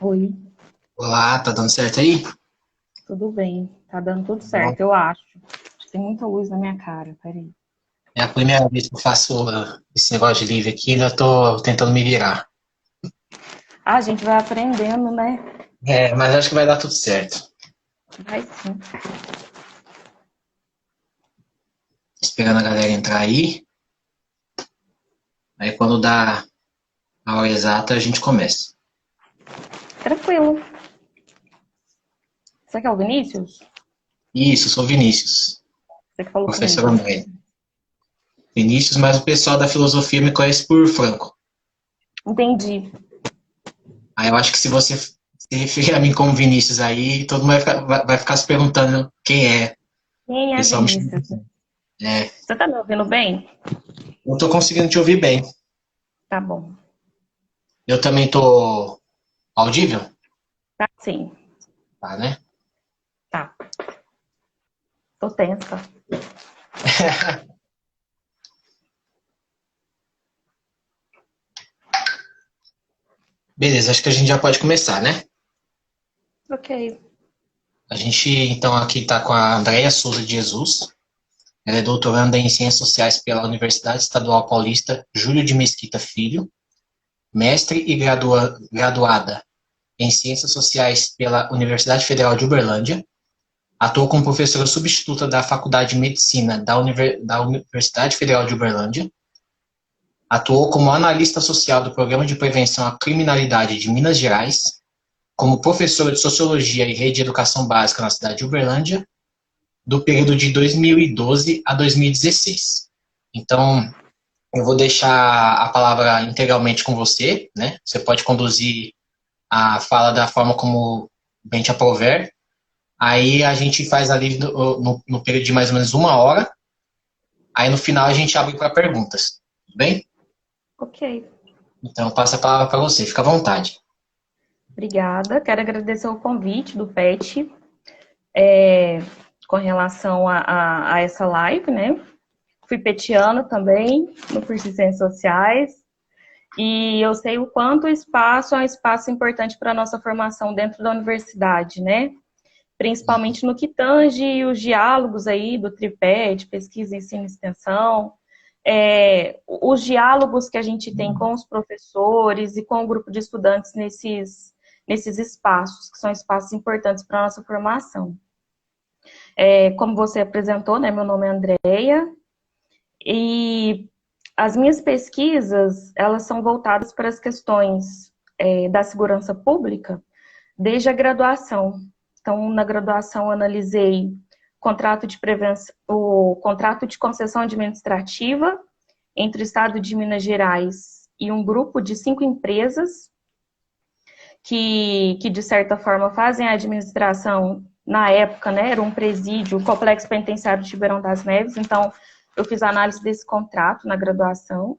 Oi, Olá, tá dando certo aí? tudo bem? Tá dando tudo Bom, certo, eu acho. Tem muita luz na minha cara, peraí. é a primeira vez que eu faço esse negócio de livro aqui, ainda tô tentando me virar. Ah, a gente vai aprendendo, né? É, mas acho que vai dar tudo certo. Vai sim. Esperando a galera entrar aí. Aí quando dá a hora exata, a gente começa. Tranquilo. Você que é o Vinícius? Isso, sou Vinícius, Você que falou professor comigo. André. Vinícius, mas o pessoal da filosofia me conhece por Franco. Entendi. Aí eu acho que se você se referir a mim como Vinícius aí, todo mundo vai ficar se perguntando quem é. O Quem é pessoal me chama. Vinícius? É, Você tá me ouvindo bem? eu tô conseguindo te ouvir bem. Tá bom. Eu também tô audível? Tá sim. Tá, né? Tá. Tô tensa. Beleza, acho que a gente já pode começar, né? Ok. A gente, então, aqui está com a Andréia Souza de Jesus. Ela é doutoranda em Ciências Sociais pela Universidade Estadual Paulista Júlio de Mesquita Filho, mestre e graduada em Ciências Sociais pela Universidade Federal de Uberlândia. Atuou como professora substituta da Faculdade de Medicina da Universidade Federal de Uberlândia. Atuou como analista social do Programa de Prevenção à Criminalidade de Minas Gerais, como professora de Sociologia e Rede de Educação Básica na cidade de Uberlândia, do período de 2012 a 2016. Então, eu vou deixar a palavra integralmente com você, né? Você pode conduzir a fala da forma como bem te aprouver. Aí a gente faz ali no período de mais ou menos uma hora. Aí no final a gente abre para perguntas. Tudo bem? Ok. Então, passa a palavra para você. Fica à vontade. Obrigada. Quero agradecer o convite do PET com relação a essa live, né? Fui petiana também no curso de Ciências Sociais. E eu sei o quanto o espaço é um espaço importante para a nossa formação dentro da universidade, né? Principalmente no que tange os diálogos aí do tripé de pesquisa, ensino e extensão, os diálogos que a gente tem com os professores e com o grupo de estudantes nesses espaços, que são espaços importantes para a nossa formação. Como você apresentou, né, meu nome é Andréia, e as minhas pesquisas, elas são voltadas para as questões da segurança pública desde a graduação. Então, na graduação, eu analisei o contrato de concessão administrativa entre o Estado de Minas Gerais e um grupo de 5 empresas que de certa forma, fazem a administração, na época, né, era um presídio, um complexo penitenciário de Ribeirão das Neves, então eu fiz análise desse contrato na graduação.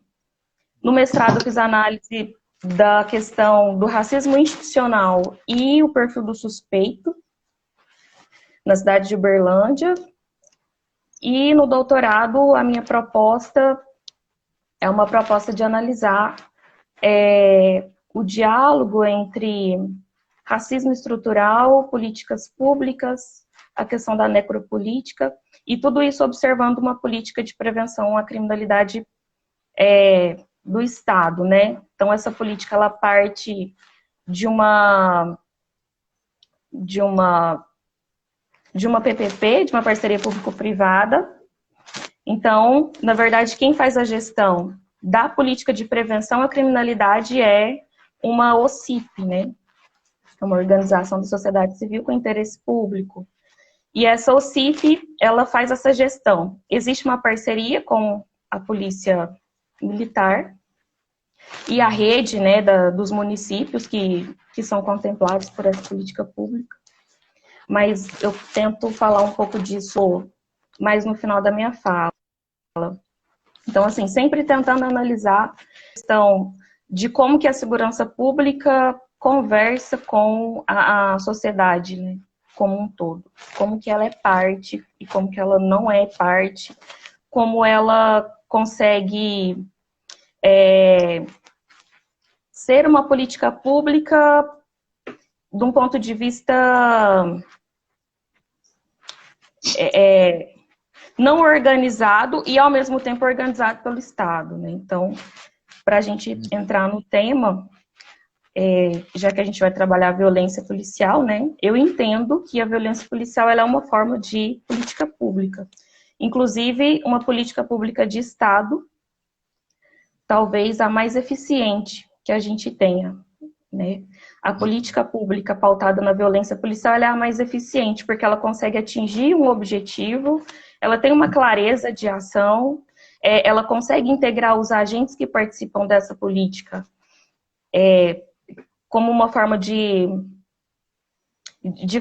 No mestrado, eu fiz análise da questão do racismo institucional e o perfil do suspeito na cidade de Uberlândia. E no doutorado, a minha proposta é uma proposta de analisar o diálogo entre racismo estrutural, políticas públicas, a questão da necropolítica, e tudo isso observando uma política de prevenção à criminalidade do Estado, né? Então, essa política, ela parte de uma de uma de uma PPP, de uma parceria público-privada. Então, na verdade, quem faz a gestão da política de prevenção à criminalidade é uma OCIP, né? É uma organização da sociedade civil com interesse público. E essa OCIP, ela faz essa gestão. Existe uma parceria com a polícia militar e a rede, né, dos municípios que são contemplados por essa política pública. Mas eu tento falar um pouco disso mais no final da minha fala. Então, assim, sempre tentando analisar a questão de como que a segurança pública conversa com a sociedade, né, como um todo. Como que ela é parte e como que ela não é parte. Como ela consegue ser uma política pública de um ponto de vista não organizado e, ao mesmo tempo, organizado pelo Estado, né? Então, para a gente entrar no tema, já que a gente vai trabalhar a violência policial, né? Eu entendo que a violência policial ela é uma forma de política pública. Inclusive, uma política pública de Estado, talvez a mais eficiente que a gente tenha, né? A política pública pautada na violência policial ela é a mais eficiente, porque ela consegue atingir um objetivo, ela tem uma clareza de ação, ela consegue integrar os agentes que participam dessa política como uma forma de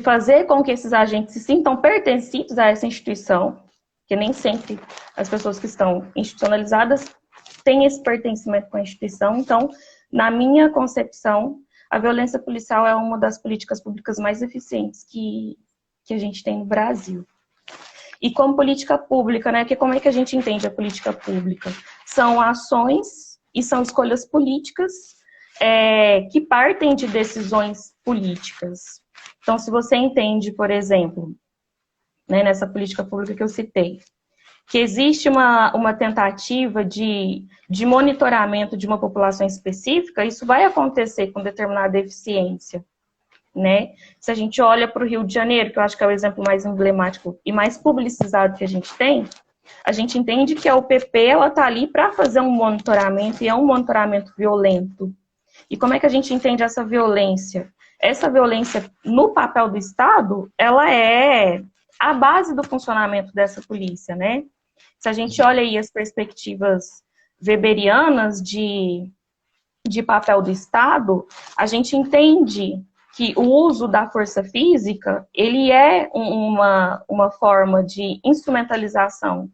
fazer com que esses agentes se sintam pertencidos a essa instituição, que nem sempre as pessoas que estão institucionalizadas têm esse pertencimento com a instituição. Então, na minha concepção, a violência policial é uma das políticas públicas mais eficientes que a gente tem no Brasil. E como política pública, né? Como é que a gente entende a política pública? São ações e são escolhas políticas que partem de decisões políticas. Então, se você entende, por exemplo, né, nessa política pública que eu citei, que existe uma tentativa de monitoramento de uma população específica, isso vai acontecer com determinada eficiência, né? Se a gente olha para o Rio de Janeiro, que eu acho que é o exemplo mais emblemático e mais publicizado que a gente tem, a gente entende que a UPP ela está ali para fazer um monitoramento, e é um monitoramento violento. E como é que a gente entende essa violência? Essa violência, no papel do Estado, ela é a base do funcionamento dessa polícia, né? Se a gente olha aí as perspectivas weberianas de papel do Estado, a gente entende que o uso da força física, ele é uma forma de instrumentalização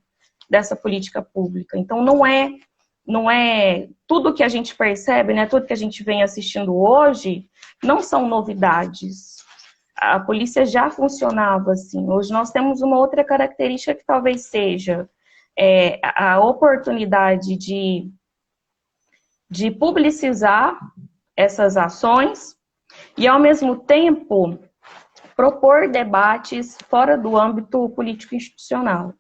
dessa política pública. Então, não é tudo que a gente percebe, né, tudo que a gente vem assistindo hoje, não são novidades. A polícia já funcionava assim. Hoje nós temos uma outra característica que talvez seja a oportunidade de publicizar essas ações e, ao mesmo tempo, propor debates fora do âmbito político-institucional.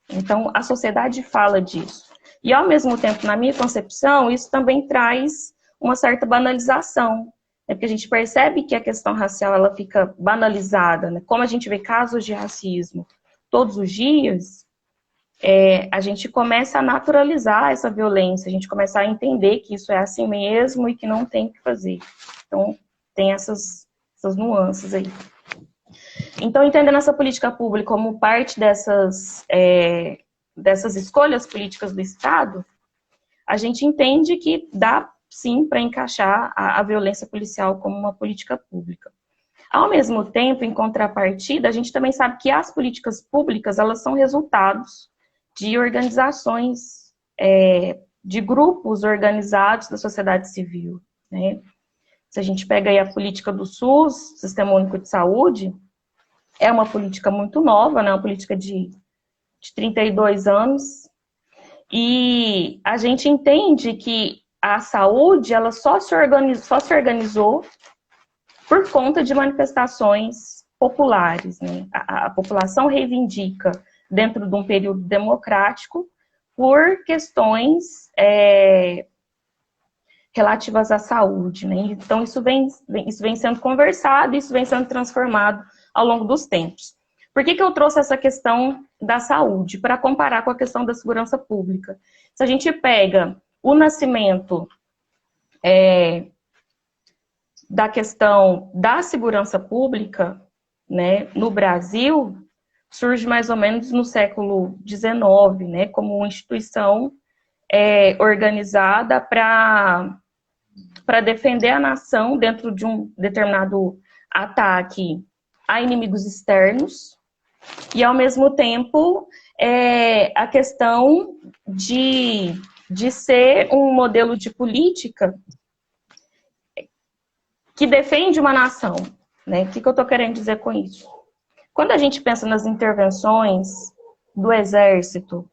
Então, a sociedade fala disso. E, ao mesmo tempo, na minha concepção, isso também traz uma certa banalização, né? Porque a gente percebe que a questão racial ela fica banalizada, né? Como a gente vê casos de racismo todos os dias, a gente começa a naturalizar essa violência, a gente começa a entender que isso é assim mesmo e que não tem o que fazer. Então, tem essas nuances aí. Então, entendendo essa política pública como parte dessas escolhas políticas do Estado, a gente entende que dá, sim, para encaixar a violência policial como uma política pública. Ao mesmo tempo, em contrapartida, a gente também sabe que as políticas públicas, elas são resultados de organizações, de grupos organizados da sociedade civil, né? Se a gente pega aí a política do SUS, Sistema Único de Saúde, é uma política muito nova, né? Uma política de 32 anos, e a gente entende que a saúde, ela só se organizou por conta de manifestações populares, né? A população reivindica, dentro de um período democrático, por questões relativas à saúde, né? Então, isso vem sendo conversado, isso vem sendo transformado ao longo dos tempos. Por que eu trouxe essa questão da saúde? Para comparar com a questão da segurança pública. Se a gente pega o nascimento da questão da segurança pública, né, no Brasil, surge mais ou menos no século XIX, né, como uma instituição organizada para defender a nação dentro de um determinado ataque a inimigos externos, e, ao mesmo tempo, a questão de ser um modelo de política que defende uma nação, né? O que eu estou querendo dizer com isso? Quando a gente pensa nas intervenções do Exército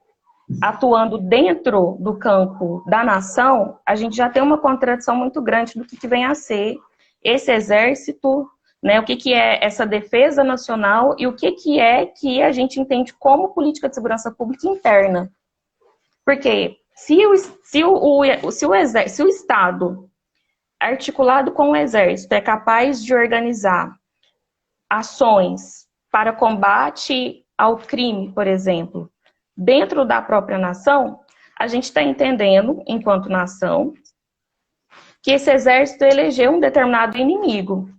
atuando dentro do campo da nação, a gente já tem uma contradição muito grande do que vem a ser esse Exército né? O que é essa defesa nacional e o que é que a gente entende como política de segurança pública interna. Porque se o Estado, articulado com o Exército, é capaz de organizar ações para combate ao crime, por exemplo, dentro da própria nação, a gente está entendendo, enquanto nação, que esse exército elegeu um determinado inimigo.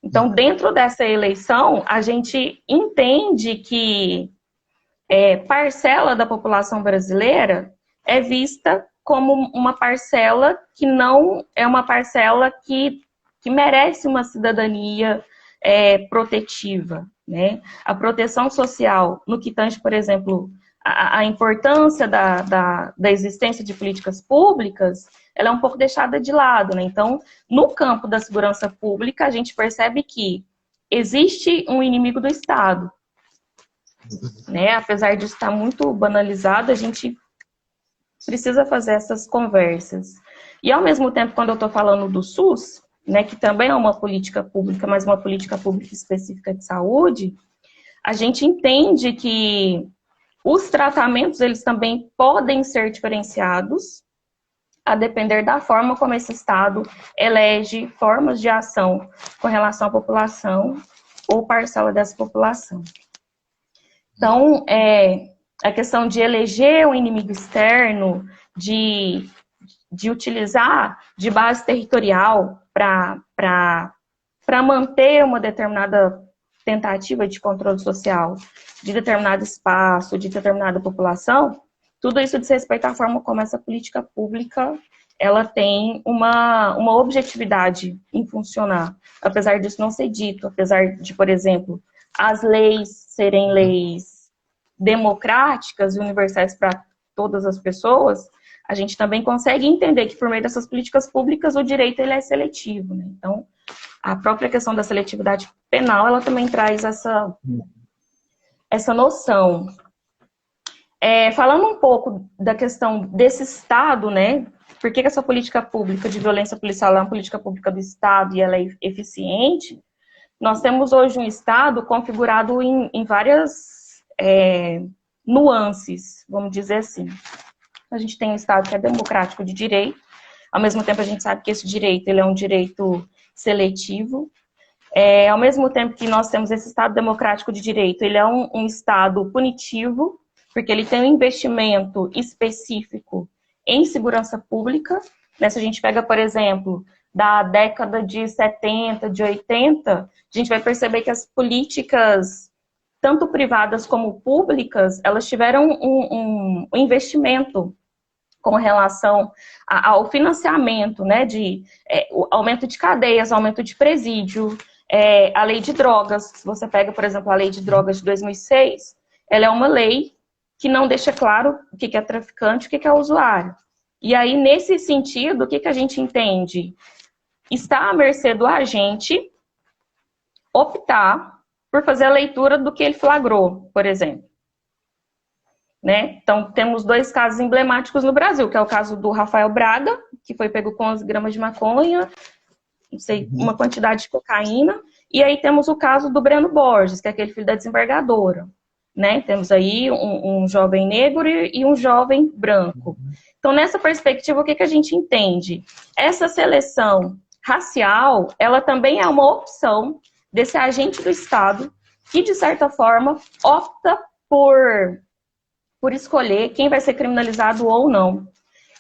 Então, dentro dessa eleição, a gente entende que parcela da população brasileira é vista como uma parcela que não é uma parcela que merece uma cidadania protetiva, né? A proteção social, no que tange, por exemplo, a importância da existência de políticas públicas, ela é um pouco deixada de lado, né? Então, no campo da segurança pública, a gente percebe que existe um inimigo do Estado, né? Apesar de estar muito banalizado, a gente precisa fazer essas conversas. E, ao mesmo tempo, quando eu estou falando do SUS, né, que também é uma política pública, mas uma política pública específica de saúde, a gente entende que os tratamentos, eles também podem ser diferenciados a depender da forma como esse Estado elege formas de ação com relação à população ou parcela dessa população. Então, a questão de eleger um inimigo externo, de utilizar de base territorial para manter uma determinada tentativa de controle social de determinado espaço, de determinada população, tudo isso diz respeito à forma como essa política pública ela tem uma objetividade em funcionar. Apesar disso não ser dito, apesar de, por exemplo, as leis serem leis democráticas e universais para todas as pessoas, a gente também consegue entender que por meio dessas políticas públicas o direito ele é seletivo, né? Então, a própria questão da seletividade penal, ela também traz essa noção. Falando um pouco da questão desse Estado, né? Por que essa política pública de violência policial é uma política pública do Estado e ela é eficiente? Nós temos hoje um Estado configurado em várias nuances, vamos dizer assim. A gente tem um Estado que é democrático de direito, ao mesmo tempo a gente sabe que esse direito ele é um direito seletivo. Ao mesmo tempo que nós temos esse Estado democrático de direito, ele é um Estado punitivo, porque ele tem um investimento específico em segurança pública. Né? Se a gente pega, por exemplo, da década de 70, de 80, a gente vai perceber que as políticas, tanto privadas como públicas, elas tiveram um investimento com relação ao financiamento, né, de aumento de cadeias, aumento de presídio, a lei de drogas. Se você pega, por exemplo, a lei de drogas de 2006, ela é uma lei que não deixa claro o que é traficante e o que é usuário. E aí, nesse sentido, o que a gente entende? Está à mercê do agente optar por fazer a leitura do que ele flagrou, por exemplo. Né? Então, temos dois casos emblemáticos no Brasil, que é o caso do Rafael Braga, que foi pego com 11 gramas de maconha, não sei, uma quantidade de cocaína, e aí temos o caso do Breno Borges, que é aquele filho da desembargadora. Né? Temos aí um jovem negro e um jovem branco. Então, nessa perspectiva, o que a gente entende? Essa seleção racial, ela também é uma opção desse agente do Estado que, de certa forma, opta por escolher quem vai ser criminalizado ou não.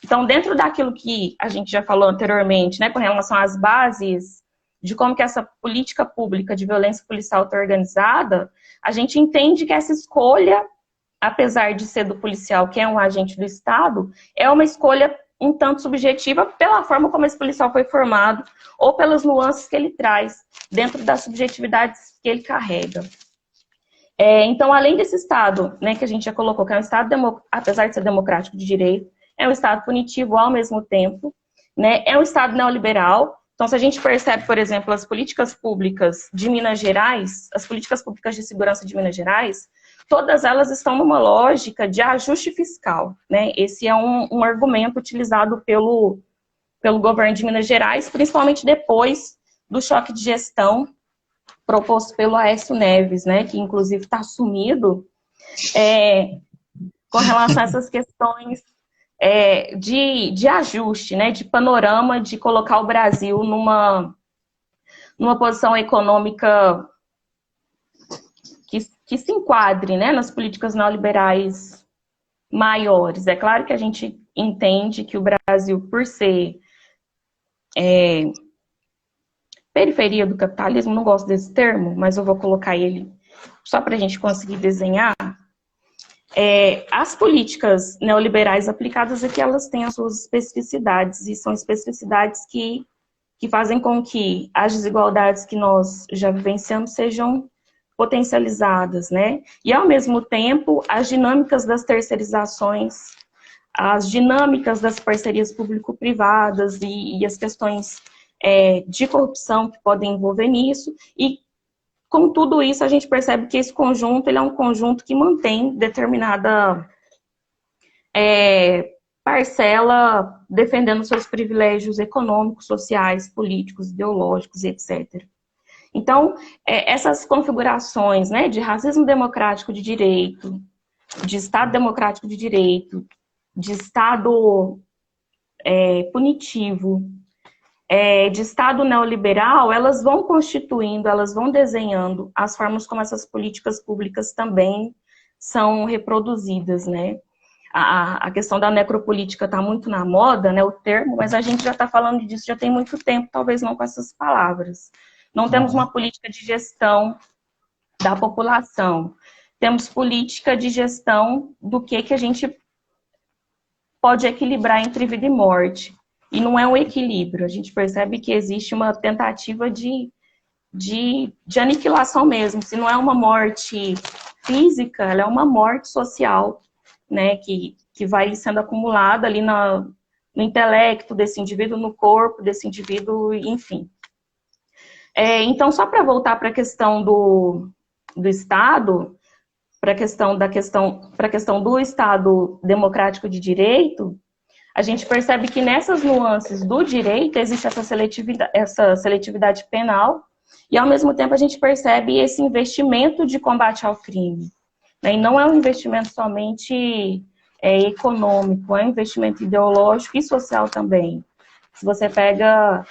Então, dentro daquilo que a gente já falou anteriormente, né, com relação às bases de como que essa política pública de violência policial está organizada, a gente entende que essa escolha, apesar de ser do policial, que é um agente do Estado, é uma escolha um tanto subjetiva pela forma como esse policial foi formado ou pelas nuances que ele traz dentro das subjetividades que ele carrega. Então, além desse Estado, né, que a gente já colocou, que é um Estado, apesar de ser democrático de direito, é um Estado punitivo ao mesmo tempo, né, é um Estado neoliberal. Então, se a gente percebe, por exemplo, as políticas públicas de Minas Gerais, as políticas públicas de segurança de Minas Gerais, todas elas estão numa lógica de ajuste fiscal, né? Esse é um argumento utilizado pelo governo de Minas Gerais, principalmente depois do choque de gestão proposto pelo Aécio Neves, né, que inclusive está sumido, com relação a essas questões de ajuste, né, de panorama, de colocar o Brasil numa posição econômica que se enquadre, né, nas políticas neoliberais maiores. É claro que a gente entende que o Brasil, por ser periferia do capitalismo, não gosto desse termo, mas eu vou colocar ele só para a gente conseguir desenhar. As políticas neoliberais aplicadas aqui, elas têm as suas especificidades, e são especificidades que fazem com que as desigualdades que nós já vivenciamos sejam potencializadas, né? E, ao mesmo tempo, as dinâmicas das terceirizações, as dinâmicas das parcerias público-privadas e as questões de corrupção que podem envolver nisso, e com tudo isso a gente percebe que esse conjunto ele é um conjunto que mantém determinada parcela defendendo seus privilégios econômicos, sociais, políticos, ideológicos, etc. Então, essas configurações, né, de racismo democrático de direito, de Estado democrático de direito, de Estado punitivo, de Estado neoliberal, elas vão constituindo, elas vão desenhando as formas como essas políticas públicas também são reproduzidas, né? A questão da necropolítica está muito na moda, né, o termo, mas a gente já está falando disso já tem muito tempo, talvez não com essas palavras. Não temos uma política de gestão da população. Temos política de gestão do que a gente pode equilibrar entre vida e morte. E não é um equilíbrio. A gente percebe que existe uma tentativa de aniquilação mesmo. Se não é uma morte física, ela é uma morte social, né, que vai sendo acumulada ali no intelecto desse indivíduo, no corpo desse indivíduo, enfim. Então, só para voltar para a questão do Estado, para a questão do Estado democrático de direito, a gente percebe que nessas nuances do direito existe essa seletividade penal, e ao mesmo tempo a gente percebe esse investimento de combate ao crime. E não é um investimento somente econômico, é um investimento ideológico e social também. Se você pega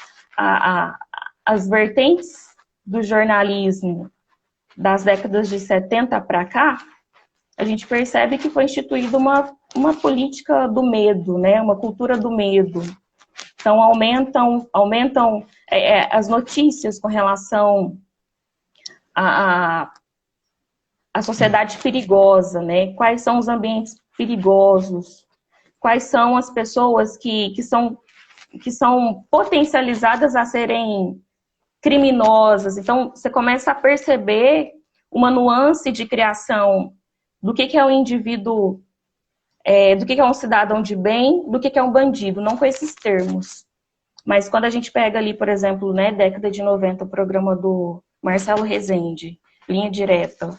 as vertentes do jornalismo das décadas de 70 para cá, a gente percebe que foi instituída uma política do medo, né? Uma cultura do medo. Então, aumentam as notícias com relação à sociedade perigosa, né? Quais são os ambientes perigosos, quais são as pessoas que são potencializadas a serem criminosas. Então, você começa a perceber uma nuance de criação do que é um indivíduo, do que é um cidadão de bem, do que é um bandido, não com esses termos. Mas quando a gente pega ali, por exemplo, né, década de 90, o programa do Marcelo Rezende, Linha Direta.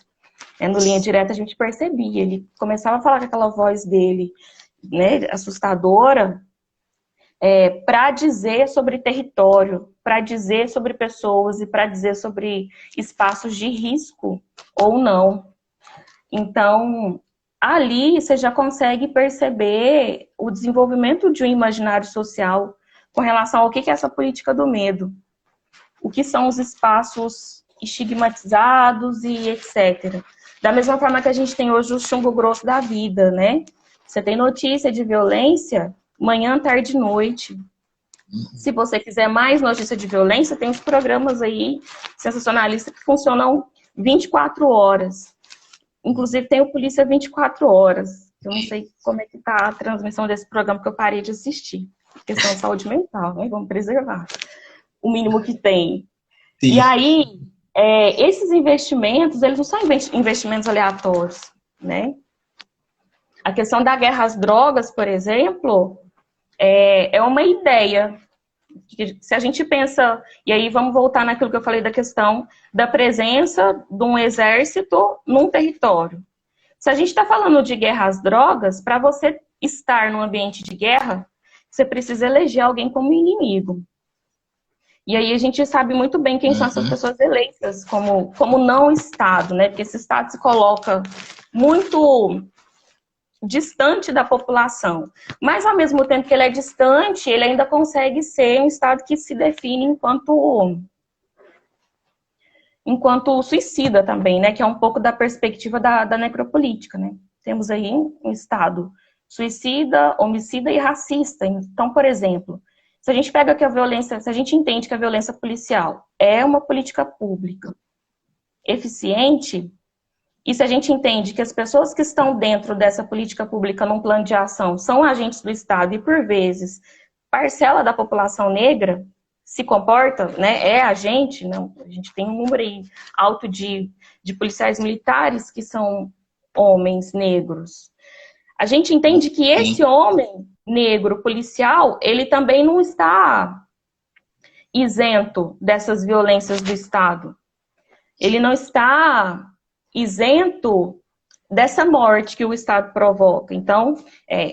No Linha Direta a gente percebia, ele começava a falar com aquela voz dele, né, assustadora, para dizer sobre território, para dizer sobre pessoas e para dizer sobre espaços de risco ou não. Então, ali você já consegue perceber o desenvolvimento de um imaginário social com relação ao que é essa política do medo, o que são os espaços estigmatizados e etc. Da mesma forma que a gente tem hoje o chumbo grosso da vida, né? Você tem notícia de violência manhã, tarde e noite. Se você quiser mais notícia de violência, tem os programas aí sensacionalistas que funcionam 24 horas. Inclusive tem o Polícia 24 horas. Eu não sei como é que tá a transmissão desse programa, que eu parei de assistir. Questão de saúde mental, né? Vamos preservar o mínimo que tem. Sim. E aí, esses investimentos, eles não são investimentos aleatórios, né? A questão da guerra às drogas, por exemplo, é uma ideia. Se a gente pensa, e aí vamos voltar naquilo que eu falei da questão da presença de um exército num território. Se a gente está falando de guerra às drogas, para você estar num ambiente de guerra, você precisa eleger alguém como inimigo. E aí a gente sabe muito bem quem são essas pessoas eleitas como não Estado, né? Porque esse Estado se coloca muito distante da população. Mas, ao mesmo tempo que ele é distante, ele ainda consegue ser um Estado que se define enquanto suicida também, né? Que é um pouco da perspectiva da necropolítica, né? Temos aí um Estado suicida, homicida e racista. Então, por exemplo, se a gente pega que a violência, se a gente entende que a violência policial é uma política pública eficiente, e se a gente entende que as pessoas que estão dentro dessa política pública num plano de ação são agentes do Estado e, por vezes, parcela da população negra se comporta, né, é agente, não, a gente tem um número aí alto de policiais militares que são homens negros. A gente entende que esse homem negro policial, ele também não está isento dessas violências do Estado. Ele não está isento dessa morte que o Estado provoca. Então,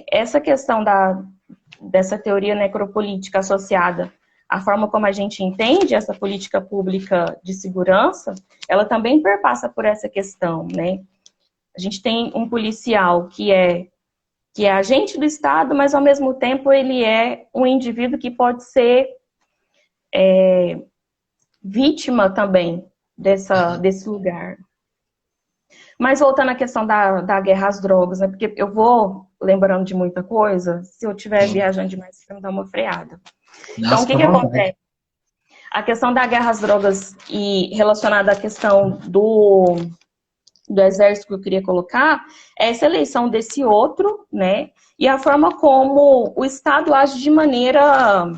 essa questão dessa teoria necropolítica associada à forma como a gente entende essa política pública de segurança, ela também perpassa por essa questão, né? A gente tem um policial que é agente do Estado, mas ao mesmo tempo ele é um indivíduo que pode ser vítima também desse lugar. Mas voltando à questão da guerra às drogas, né? Porque eu vou lembrando de muita coisa, se eu estiver viajando demais, você me dá uma freada. Então, o que acontece? A questão da guerra às drogas e relacionada à questão do exército que eu queria colocar, é essa eleição desse outro, né? E a forma como o Estado age de maneira...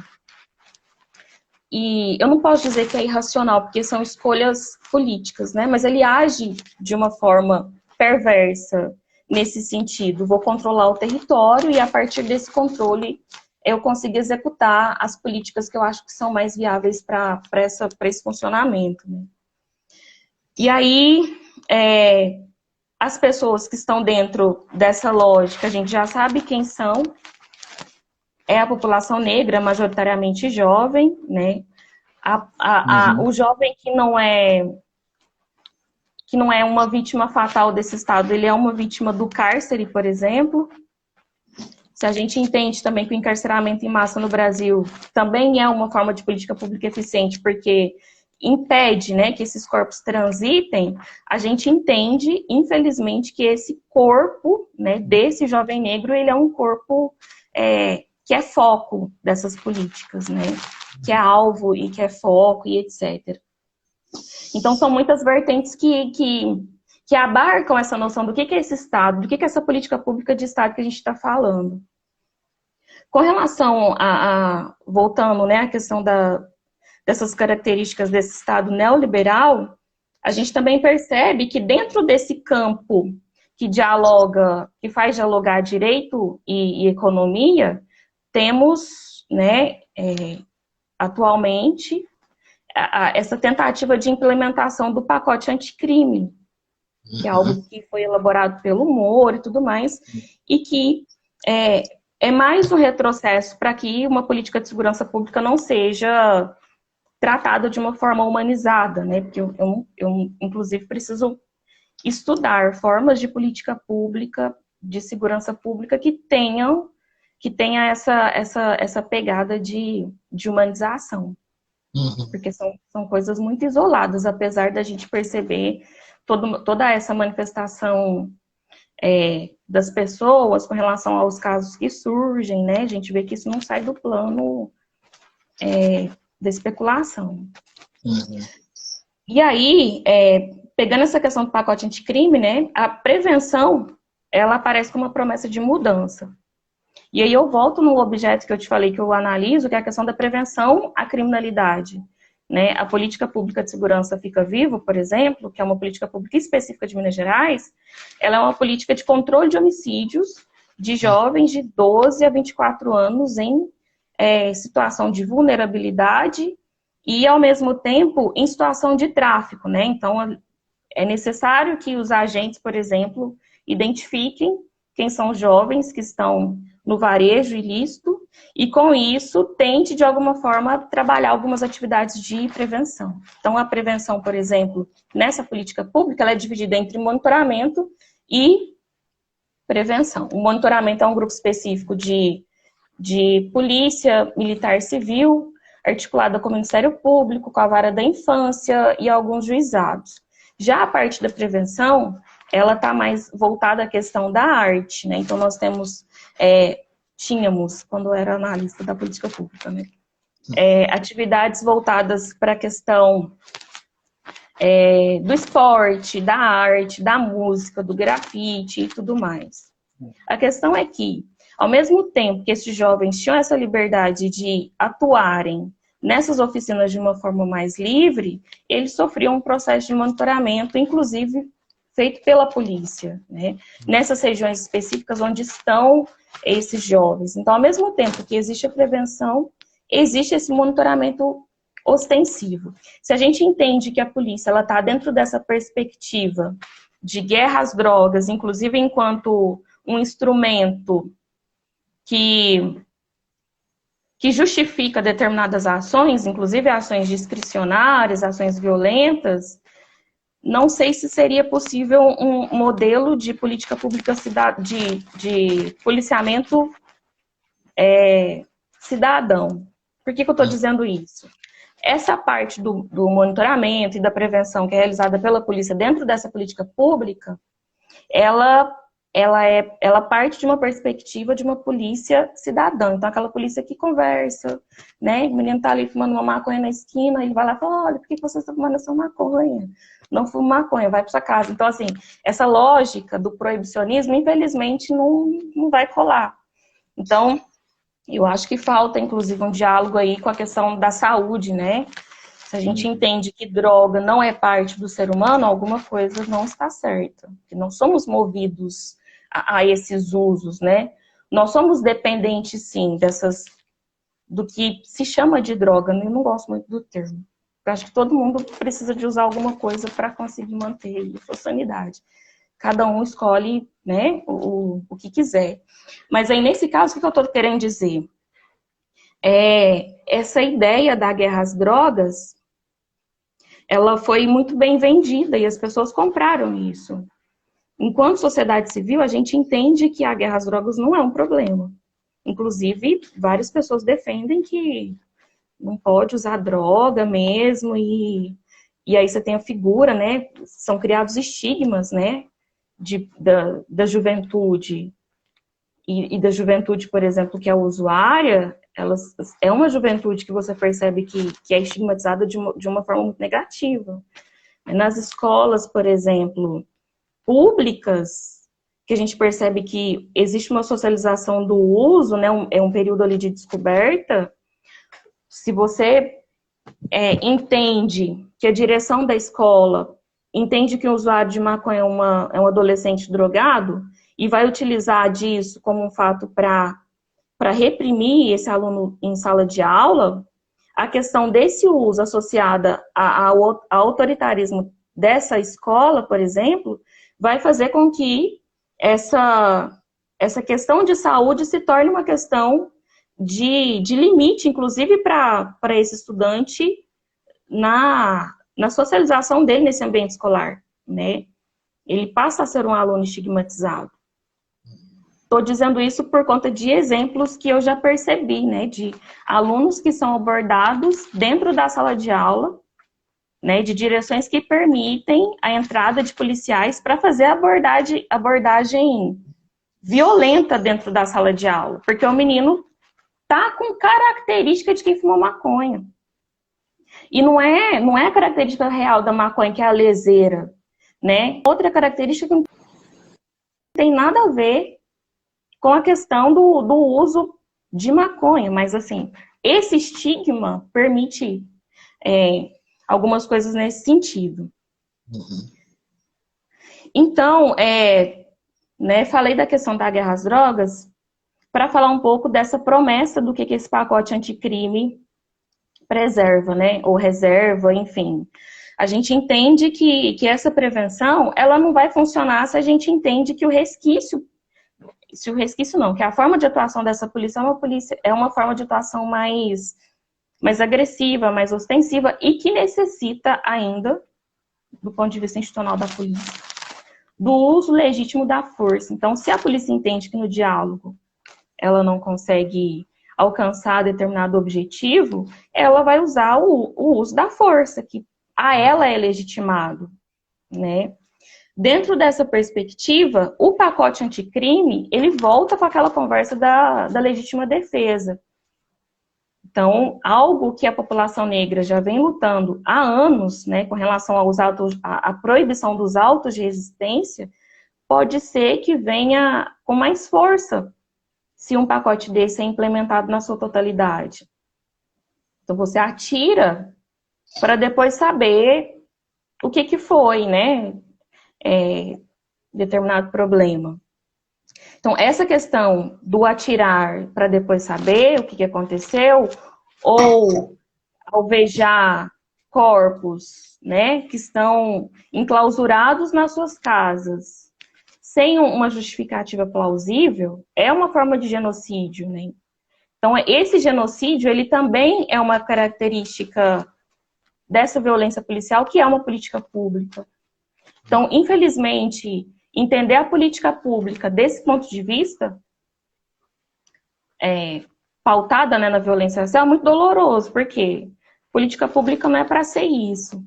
E eu não posso dizer que é irracional, porque são escolhas políticas, né? Mas ele age de uma forma perversa nesse sentido. Vou controlar o território e, a partir desse controle, eu consigo executar as políticas que eu acho que são mais viáveis para esse funcionamento, né? E aí, as pessoas que estão dentro dessa lógica, a gente já sabe quem são. É a população negra, majoritariamente jovem, né? O jovem que não é uma vítima fatal desse Estado, ele é uma vítima do cárcere, por exemplo. Se a gente entende também que o encarceramento em massa no Brasil também é uma forma de política pública eficiente, porque impede, né, que esses corpos transitem, a gente entende, infelizmente, que esse corpo, né, desse jovem negro, ele é um corpo que é foco dessas políticas, né? Que é alvo e que é foco e etc. Então, são muitas vertentes que abarcam essa noção do que é esse Estado, do que é essa política pública de Estado que a gente está falando. Com relação voltando, né, à questão dessas características desse Estado neoliberal, a gente também percebe que dentro desse campo que dialoga, que faz dialogar direito e economia, temos, né, atualmente, essa tentativa de implementação do pacote anticrime, que é algo que foi elaborado pelo Moro e tudo mais, e que é mais um retrocesso para que uma política de segurança pública não seja tratada de uma forma humanizada, né? Porque eu inclusive, preciso estudar formas de política pública, de segurança pública que tenha essa pegada de humanização. Porque são coisas muito isoladas, apesar da gente perceber toda essa manifestação das pessoas com relação aos casos que surgem, né? A gente vê que isso não sai do plano da especulação. E aí, pegando essa questão do pacote anticrime, né? A prevenção, ela aparece como uma promessa de mudança. E aí eu volto no objeto que eu te falei que eu analiso, que é a questão da prevenção à criminalidade, né? A política pública de segurança Fica Vivo, por exemplo, que é uma política pública específica de Minas Gerais, ela é uma política de controle de homicídios de jovens de 12 a 24 anos em situação de vulnerabilidade e, ao mesmo tempo, em situação de tráfico, né? Então, é necessário que os agentes, por exemplo, identifiquem quem são os jovens que estão no varejo ilícito, e com isso tente, de alguma forma, trabalhar algumas atividades de prevenção. Então, a prevenção, por exemplo, nessa política pública, ela é dividida entre monitoramento e prevenção. O monitoramento é um grupo específico de polícia, militar, civil, articulada com o Ministério Público, com a vara da infância e alguns juizados. Já a parte da prevenção, ela está mais voltada à questão da arte, né? Então, nós tínhamos, quando era analista da política pública, né? Atividades voltadas para a questão do esporte, da arte, da música, do grafite e tudo mais. A questão é que, ao mesmo tempo que esses jovens tinham essa liberdade de atuarem nessas oficinas de uma forma mais livre, eles sofriam um processo de monitoramento, inclusive feito pela polícia, né? Nessas regiões específicas onde estão esses jovens. Então, ao mesmo tempo que existe a prevenção, existe esse monitoramento ostensivo. Se a gente entende que a polícia está dentro dessa perspectiva de guerra às drogas, inclusive enquanto um instrumento que justifica determinadas ações, inclusive ações discricionárias, ações violentas, não sei se seria possível um modelo de política pública de policiamento cidadão. Por que eu estou dizendo isso? Essa parte do monitoramento e da prevenção que é realizada pela polícia dentro dessa política pública, ela parte de uma perspectiva de uma polícia cidadã. Então, aquela polícia que conversa, né? O menino tá ali fumando uma maconha na esquina, ele vai lá e fala, olha, por que você está fumando essa maconha? Não fuma maconha, vai para sua casa. Então, assim, essa lógica do proibicionismo, infelizmente, não vai colar. Então, eu acho que falta, inclusive, um diálogo aí com a questão da saúde, né? Se a gente entende que droga não é parte do ser humano, alguma coisa não está certa. Que não somos movidos a esses usos, né? Nós somos dependentes, sim, do que se chama de droga. Eu não gosto muito do termo. Eu acho que todo mundo precisa de usar alguma coisa para conseguir manter a sua sanidade. Cada um escolhe, né, o que quiser. Mas aí, nesse caso, o que eu estou querendo dizer? Essa ideia da guerra às drogas, ela foi muito bem vendida e as pessoas compraram isso. Enquanto sociedade civil, a gente entende que a guerra às drogas não é um problema. Inclusive, várias pessoas defendem que não pode usar droga mesmo, e aí você tem a figura, né? São criados estigmas, né? Da juventude. E da juventude, por exemplo, que é usuária, é uma juventude que você percebe que é estigmatizada de uma forma muito negativa. Nas escolas, por exemplo, públicas, que a gente percebe que existe uma socialização do uso, né? É um período ali de descoberta. Se você entende que a direção da escola entende que o usuário de maconha é um adolescente drogado e vai utilizar disso como um fato para reprimir esse aluno em sala de aula, a questão desse uso associada ao autoritarismo dessa escola, por exemplo, vai fazer com que essa questão de saúde se torne uma questão de limite, inclusive para esse estudante na socialização dele nesse ambiente escolar, né? Ele passa a ser um aluno estigmatizado. Estou dizendo isso por conta de exemplos que eu já percebi, né? De alunos que são abordados dentro da sala de aula, né? De direções que permitem a entrada de policiais para fazer a abordagem violenta dentro da sala de aula. Porque o menino tá com característica de quem fumou maconha. E não é a característica real da maconha, que é a leseira, né? Outra característica que não tem nada a ver com a questão do uso de maconha. Mas, assim, esse estigma permite algumas coisas nesse sentido. Uhum. Então, né, falei da questão da guerra às drogas para falar um pouco dessa promessa do que esse pacote anticrime preserva, né, ou reserva, enfim. A gente entende que essa prevenção, ela não vai funcionar se a gente entende que o resquício se o resquício não, que a forma de atuação dessa polícia é uma forma de atuação mais agressiva, mais ostensiva e que necessita ainda, do ponto de vista institucional da polícia, do uso legítimo da força. Então, se a polícia entende que no diálogo ela não consegue alcançar determinado objetivo, ela vai usar o uso da força, que a ela é legitimado, né? Dentro dessa perspectiva, o pacote anticrime, ele volta com aquela conversa da legítima defesa. Então, algo que a população negra já vem lutando há anos, né, com relação à proibição dos autos de resistência, pode ser que venha com mais força se um pacote desse é implementado na sua totalidade. Então, você atira para depois saber o que foi, né, determinado problema. Então, essa questão do atirar para depois saber o que aconteceu, ou alvejar corpos, né, que estão enclausurados nas suas casas, sem uma justificativa plausível, é uma forma de genocídio, né? Então, esse genocídio, ele também é uma característica dessa violência policial, que é uma política pública. Então, infelizmente, entender a política pública desse ponto de vista, pautada, né, na violência racial, é muito doloroso, porque política pública não é para ser isso.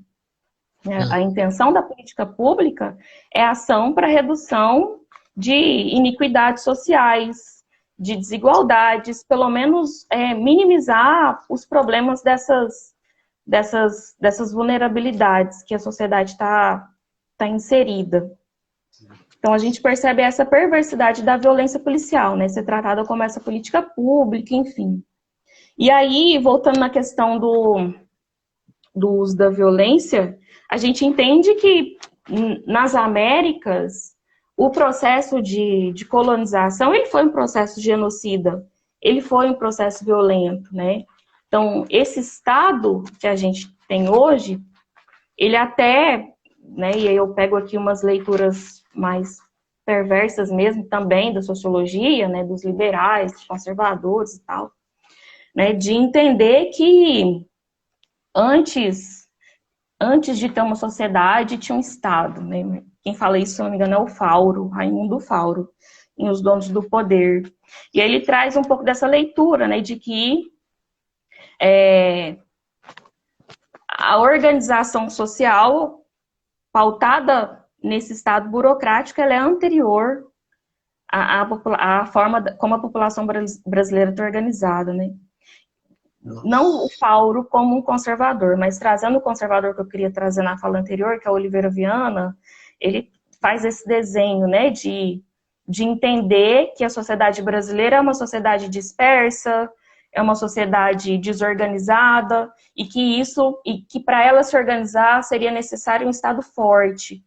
Né? A intenção da política pública é ação para redução de iniquidades sociais, de desigualdades, pelo menos minimizar os problemas dessas vulnerabilidades que a sociedade está inserida. Então, a gente percebe essa perversidade da violência policial, né? Ser tratada como essa política pública, enfim. E aí, voltando na questão do uso da violência, a gente entende que nas Américas, o processo de colonização, ele foi um processo genocida, ele foi um processo violento, né? Então, esse Estado que a gente tem hoje, ele até, né, e aí eu pego aqui umas leituras mais perversas mesmo, também da sociologia, né, dos liberais, dos conservadores e tal, né, de entender que antes de ter uma sociedade, tinha um Estado, né? Quem fala isso, se não me engano, é o Fauro, Raimundo Fauro, em Os Donos do Poder. E aí ele traz um pouco dessa leitura, né, de que a organização social pautada nesse Estado burocrático, ela é anterior à forma como a população brasileira está organizada, né? Não o Fauro como um conservador, mas trazendo o conservador que eu queria trazer na fala anterior, que é o Oliveira Viana, ele faz esse desenho, né, de entender que a sociedade brasileira é uma sociedade dispersa, é uma sociedade desorganizada, e que para ela se organizar seria necessário um Estado forte.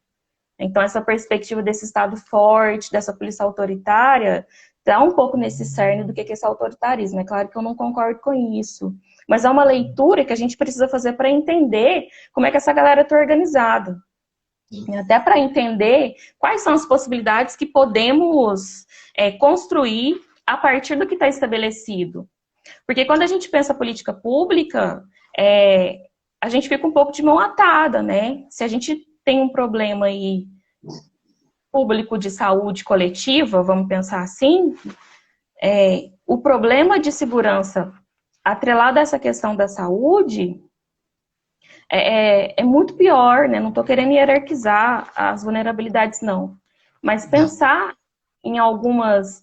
Então, essa perspectiva desse Estado forte, dessa polícia autoritária, dá um pouco nesse cerne do que é esse autoritarismo. É claro que eu não concordo com isso, mas é uma leitura que a gente precisa fazer para entender como é que essa galera está organizada. Até para entender quais são as possibilidades que podemos construir a partir do que está estabelecido. Porque quando a gente pensa política pública, a gente fica um pouco de mão atada, né? Se a gente tem um problema aí público de saúde coletiva, vamos pensar assim, o problema de segurança atrelado a essa questão da saúde é muito pior, né? Não estou querendo hierarquizar as vulnerabilidades, não. Mas pensar em algumas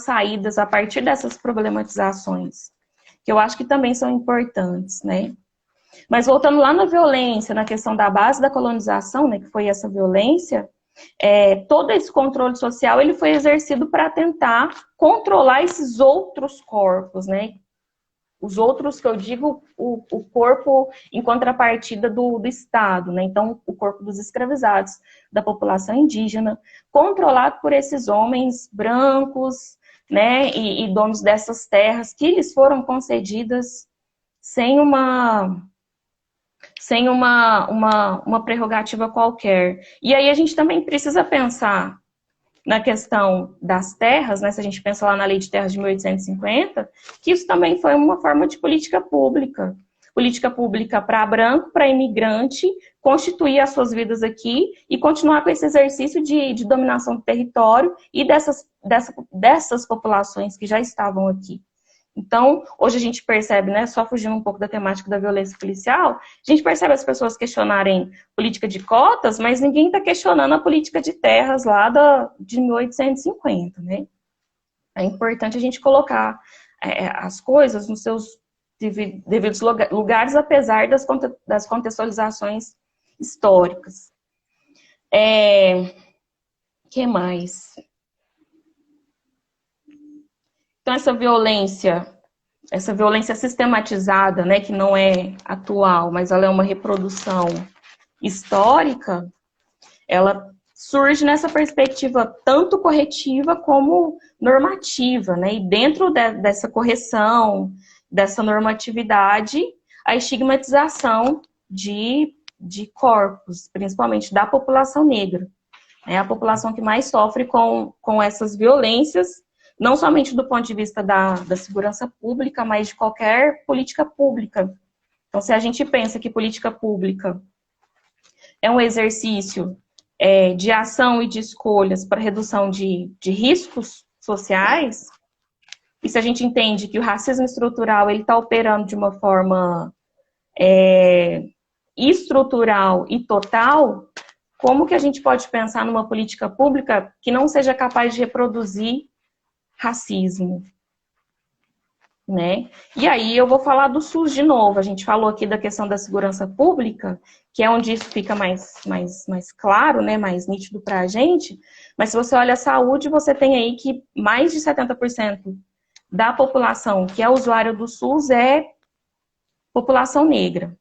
saídas a partir dessas problematizações, que eu acho que também são importantes, né? Mas voltando lá na violência, na questão da base da colonização, né, que foi essa violência, todo esse controle social ele foi exercido para tentar controlar esses outros corpos, né? Os outros que eu digo, o corpo em contrapartida do Estado, né? Então, o corpo dos escravizados, da população indígena, controlado por esses homens brancos, né? E donos dessas terras que lhes foram concedidas sem uma prerrogativa qualquer. E aí a gente também precisa pensar na questão das terras, né, se a gente pensa lá na Lei de Terras de 1850, que isso também foi uma forma de política pública. Política pública para branco, para imigrante, constituir as suas vidas aqui e continuar com esse exercício de dominação do território e dessas populações que já estavam aqui. Então, hoje a gente percebe, né, só fugindo um pouco da temática da violência policial, a gente percebe as pessoas questionarem política de cotas, mas ninguém está questionando a política de terras lá de 1850, né? É importante a gente colocar as coisas nos seus devidos lugares, apesar das contextualizações históricas. Que mais? Então, essa violência sistematizada, né, que não é atual, mas ela é uma reprodução histórica, ela surge nessa perspectiva tanto corretiva como normativa, né? E dentro dessa correção, dessa normatividade, a estigmatização de corpos, principalmente da população negra. É a população que mais sofre com essas violências, não somente do ponto de vista da segurança pública, mas de qualquer política pública. Então, se a gente pensa que política pública é um exercício de ação e de escolhas para redução de riscos sociais, e se a gente entende que o racismo estrutural ele está operando de uma forma estrutural e total, como que a gente pode pensar numa política pública que não seja capaz de reproduzir racismo, né? E aí eu vou falar do SUS de novo. A gente falou aqui da questão da segurança pública, que é onde isso fica mais claro, né? Mais nítido para a gente. Mas se você olha a saúde, você tem aí que mais de 70% da população que é usuária do SUS é população negra.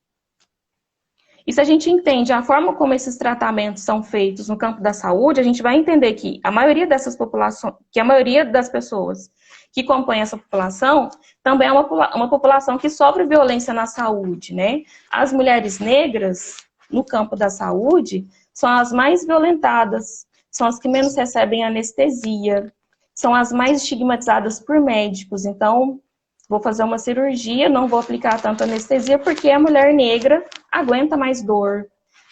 E se a gente entende a forma como esses tratamentos são feitos no campo da saúde, a gente vai entender que a maioria dessas populações, que a maioria das pessoas que compõem essa população também é uma população que sofre violência na saúde, né? As mulheres negras no campo da saúde são as mais violentadas, são as que menos recebem anestesia, são as mais estigmatizadas por médicos. Então, vou fazer uma cirurgia, não vou aplicar tanta anestesia porque a mulher negra aguenta mais dor.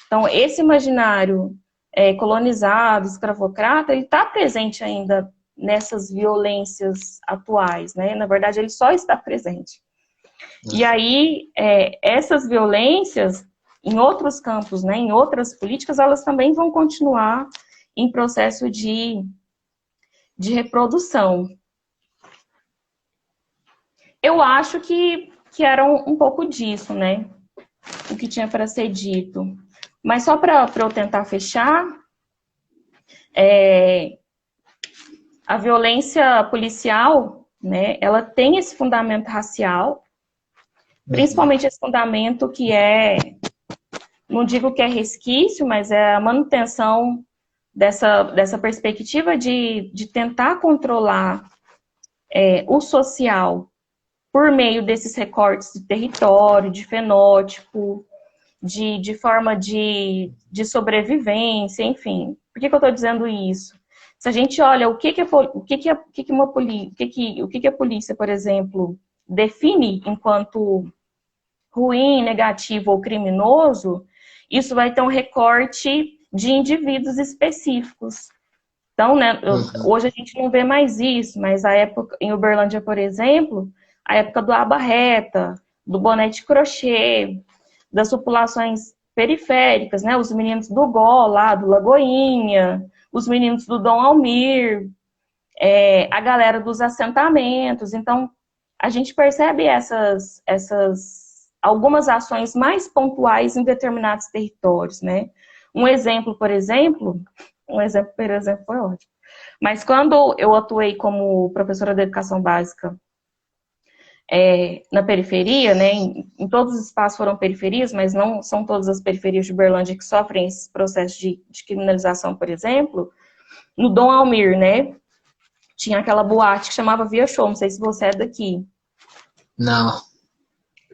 Então, esse imaginário colonizado, escravocrata, ele está presente ainda nessas violências atuais, né? Na verdade, ele só está presente. E aí, essas violências, em outros campos, né, em outras políticas, elas também vão continuar em processo de reprodução. Eu acho que era um pouco disso, né? O que tinha para ser dito. Mas só para eu tentar fechar, a violência policial, né? Ela tem esse fundamento racial, principalmente esse fundamento que não digo que é resquício, mas é a manutenção dessa perspectiva de tentar controlar o social por meio desses recortes de território, de fenótipo, de forma de sobrevivência, enfim. Por que eu estou dizendo isso? Se a gente olha o que a polícia, por exemplo, define enquanto ruim, negativo ou criminoso, isso vai ter um recorte de indivíduos específicos. Então, né, hoje a gente não vê mais isso, mas a época, em Uberlândia, por exemplo, a época do aba reta, do boné de crochê, das populações periféricas, né? Os meninos do Gó, lá do Lagoinha, os meninos do Dom Almir, a galera dos assentamentos. Então, a gente percebe algumas ações mais pontuais em determinados territórios, né? Um exemplo, por exemplo, foi ótimo. Mas quando eu atuei como professora de educação básica na periferia, né, em todos os espaços foram periferias, mas não são todas as periferias de Uberlândia que sofrem esse processo de criminalização, por exemplo. No Dom Almir, né, tinha aquela boate que chamava Via Show, não sei se você é daqui. Não.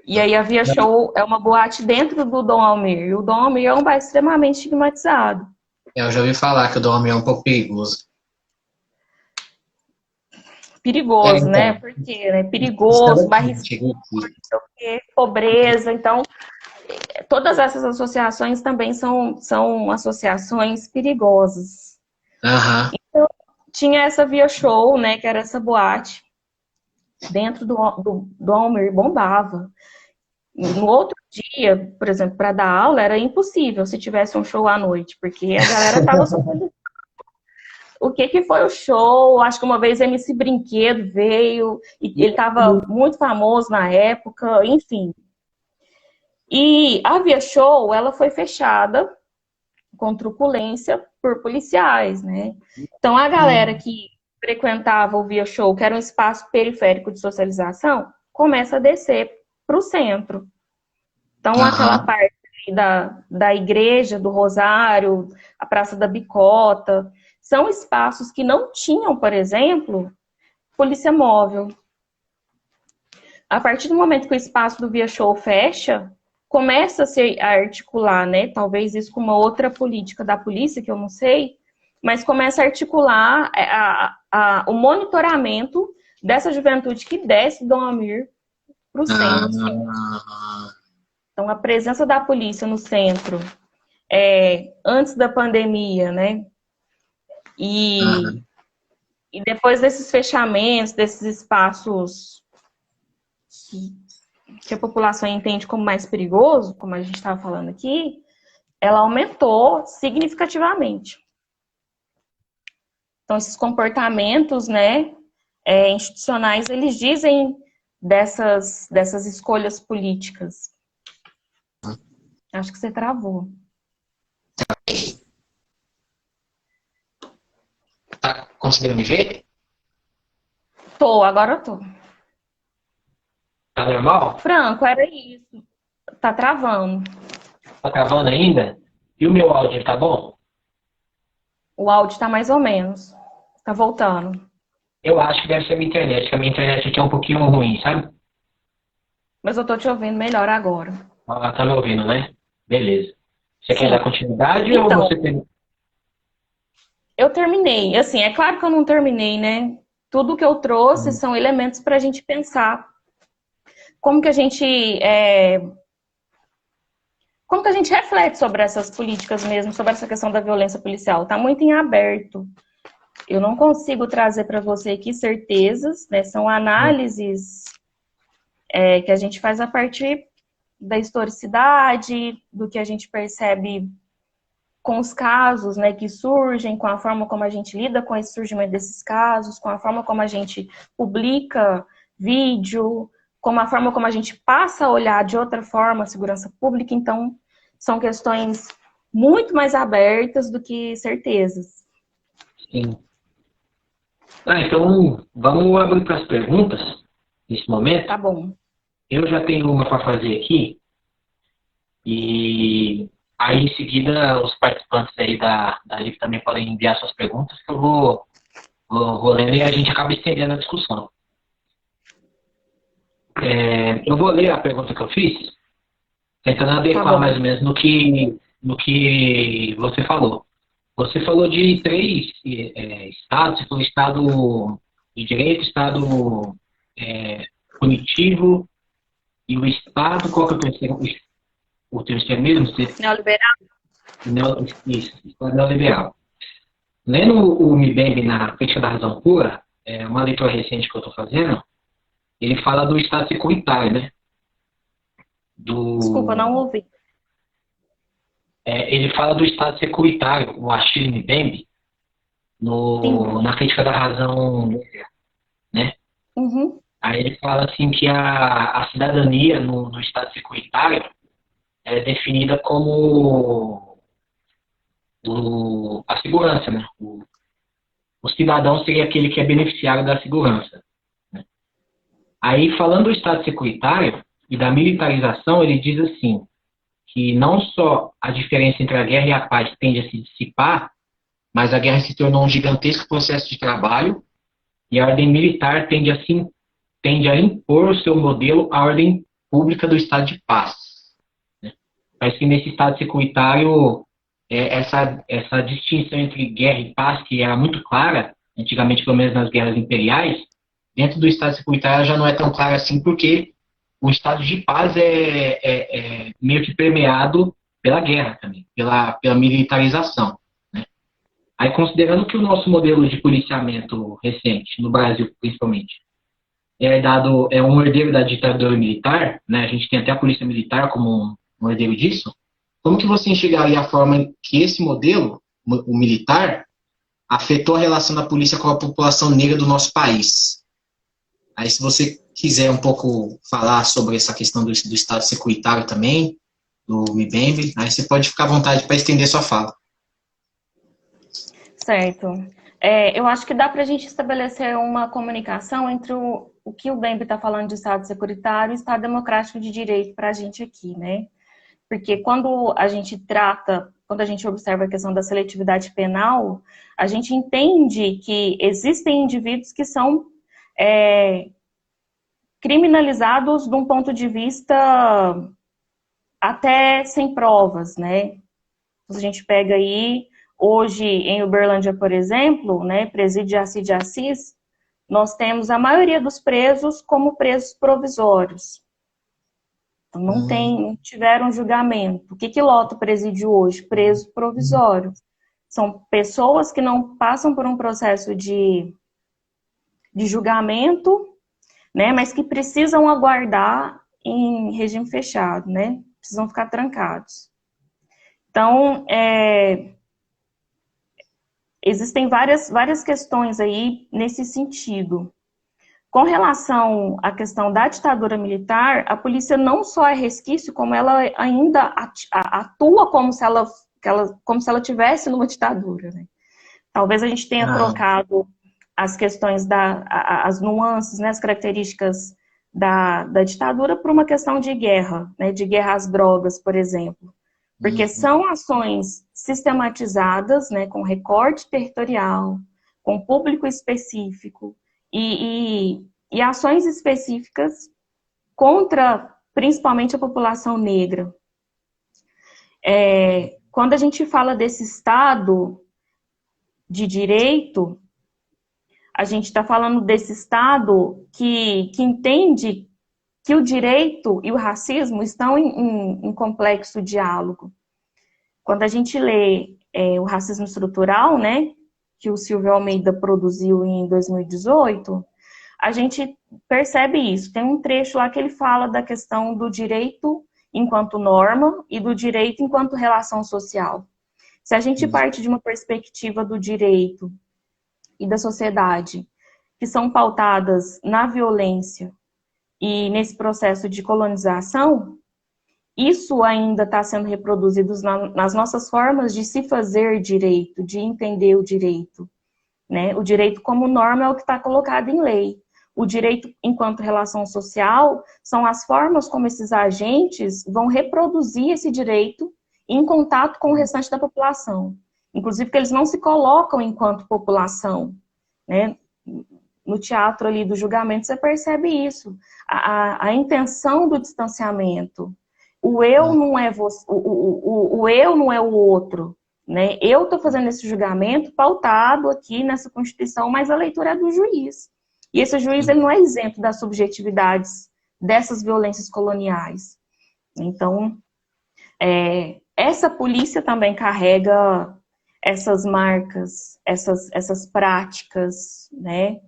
E aí a Via Show é uma boate dentro do Dom Almir, e o Dom Almir é um bairro extremamente estigmatizado. Eu já ouvi falar que o Dom Almir é um pouco perigoso. perigoso, né? Então, Porque, né? estava Perigoso, bairro aqui, escuro, cheguei aqui. não sei o quê, pobreza. Então, todas essas associações também são associações perigosas. Aham. Tinha essa Via Show, né? Que era essa boate. Dentro do Almir bombava. No outro dia, por exemplo, para dar aula, era impossível se tivesse um show à noite, porque a galera tava sofrendo. O que que foi o show? Acho que uma vez MC Brinquedo veio, e ele estava muito famoso na época, enfim. E a Via Show, ela foi fechada com truculência por policiais, né? Então a galera que frequentava o Via Show, que era um espaço periférico de socialização, começa a descer para o centro. Então aquela Aham. parte da igreja, do Rosário, a Praça da Bicota, são espaços que não tinham, por exemplo, polícia móvel. A partir do momento que o espaço do Via Show fecha, começa a se articular, né? Talvez isso com uma outra política da polícia, que eu não sei, mas começa a articular o monitoramento dessa juventude que desce do Dom Amir para o centro. Ah, Então, a presença da polícia no centro, antes da pandemia, né? E, aham. e depois desses fechamentos, desses espaços que a população entende como mais perigoso, como a gente estava falando aqui, ela aumentou significativamente. Então, esses comportamentos, né, institucionais, eles dizem dessas escolhas políticas. Acho que você travou. Tá conseguindo me ver? Agora eu tô. Tá normal? Franco, era isso. Tá travando. Tá gravando ainda? E o meu áudio tá bom? O áudio tá mais ou menos. Tá voltando. Eu acho que deve ser a minha internet, que a minha internet aqui é um pouquinho ruim, sabe? Mas eu tô te ouvindo melhor agora. Ela tá me ouvindo, né? Beleza. Você quer dar Sim. continuidade ou Então, você tem. eu terminei. Assim, é claro que eu não terminei, né? Tudo que eu trouxe são elementos para a gente pensar como que a gente como que a gente reflete sobre essas políticas mesmo, sobre essa questão da violência policial. Está muito em aberto. Eu não consigo trazer para você aqui certezas, né? São análises que a gente faz a partir da historicidade, do que a gente percebe com os casos, né, que surgem, com a forma como a gente lida com esse surgimento desses casos, com a forma como a gente publica vídeo, com a forma como a gente passa a olhar de outra forma a segurança pública. Então, são questões muito mais abertas do que certezas. Sim. Então, vamos abrir para as perguntas nesse momento. Tá bom. Eu já tenho uma para fazer aqui. E aí, em seguida, os participantes aí da live também podem enviar suas perguntas, que eu vou lendo e a gente acaba estendendo a discussão. Eu vou ler a pergunta que eu fiz, tentando adequar mais ou menos no que você falou. Você falou de 3 estados, você falou estado de direito, estado punitivo e o estado, qual que é o terceiro? O terceiro mesmo? Neoliberal? Isso, estado neoliberal. Lendo o Mbembe na Crítica da Razão Pura, uma leitura recente que eu estou fazendo, ele fala do estado securitário, né? Desculpa, não ouvi. Ele fala do estado securitário, o Achille Mbembe, na Crítica da Razão, né? Uhum. Aí ele fala assim que a cidadania no estado securitário é definida como a segurança, né? O cidadão seria aquele que é beneficiário da segurança. Né? Aí, falando do estado securitário e da militarização, ele diz assim, que não só a diferença entre a guerra e a paz tende a se dissipar, mas a guerra se tornou um gigantesco processo de trabalho e a ordem militar tende a impor o seu modelo à ordem pública do estado de paz. Né? Parece que nesse estado securitário, essa distinção entre guerra e paz, que era muito clara, antigamente pelo menos nas guerras imperiais, dentro do estado securitário já não é tão clara assim, porque o estado de paz é meio que permeado pela guerra também, pela militarização, né? Aí, considerando que o nosso modelo de policiamento recente, no Brasil principalmente, é um herdeiro da ditadura militar, né? A gente tem até a polícia militar como um herdeiro disso. Como que você enxergaria a forma que esse modelo, o militar, afetou a relação da polícia com a população negra do nosso país? Aí, se você quiser um pouco falar sobre essa questão do Estado securitário também, do MIBEMB, aí você pode ficar à vontade para estender sua fala. Certo. Eu acho que dá para a gente estabelecer uma comunicação entre o que o Bembe está falando de Estado securitário e Estado democrático de direito para a gente aqui, né? Porque quando a gente observa a questão da seletividade penal, a gente entende que existem indivíduos que são criminalizados de um ponto de vista até sem provas, né? A gente pega aí, hoje em Uberlândia, por exemplo, né, presídio Jaci de Assis, nós temos a maioria dos presos como presos provisórios. Então, não tiveram julgamento. O que lota o presídio hoje? Preso provisório. São pessoas que não passam por um processo de julgamento, né, mas que precisam aguardar em regime fechado, né? Precisam ficar trancados. Então, existem várias questões aí nesse sentido. Com relação à questão da ditadura militar, a polícia não só é resquício, como ela ainda atua como se ela tivesse numa ditadura, né? Talvez a gente tenha trocado as questões as nuances, né, as características da ditadura por uma questão de guerra, né, de guerra às drogas, por exemplo. Porque são ações sistematizadas, né, com recorte territorial, com público específico e ações específicas contra, principalmente, a população negra. Quando a gente fala desse Estado de direito, a gente está falando desse Estado que entende que o direito e o racismo estão em complexo diálogo. Quando a gente lê o Racismo Estrutural, né, que o Silvio Almeida produziu em 2018, a gente percebe isso. Tem um trecho lá que ele fala da questão do direito enquanto norma e do direito enquanto relação social. Se a gente parte de uma perspectiva do direito e da sociedade, que são pautadas na violência e nesse processo de colonização, isso ainda está sendo reproduzido nas nossas formas de se fazer direito, de entender o direito, né? O direito como norma é o que está colocado em lei. O direito enquanto relação social são as formas como esses agentes vão reproduzir esse direito em contato com o restante da população. Inclusive que eles não se colocam enquanto população, né? No teatro ali do julgamento você percebe isso. A intenção do distanciamento. O eu não é você, o eu não é o outro, né? Eu estou fazendo esse julgamento pautado aqui nessa Constituição, mas a leitura é do juiz. E esse juiz ele não é isento das subjetividades dessas violências coloniais. Então, essa polícia também carrega essas marcas, essas práticas, né?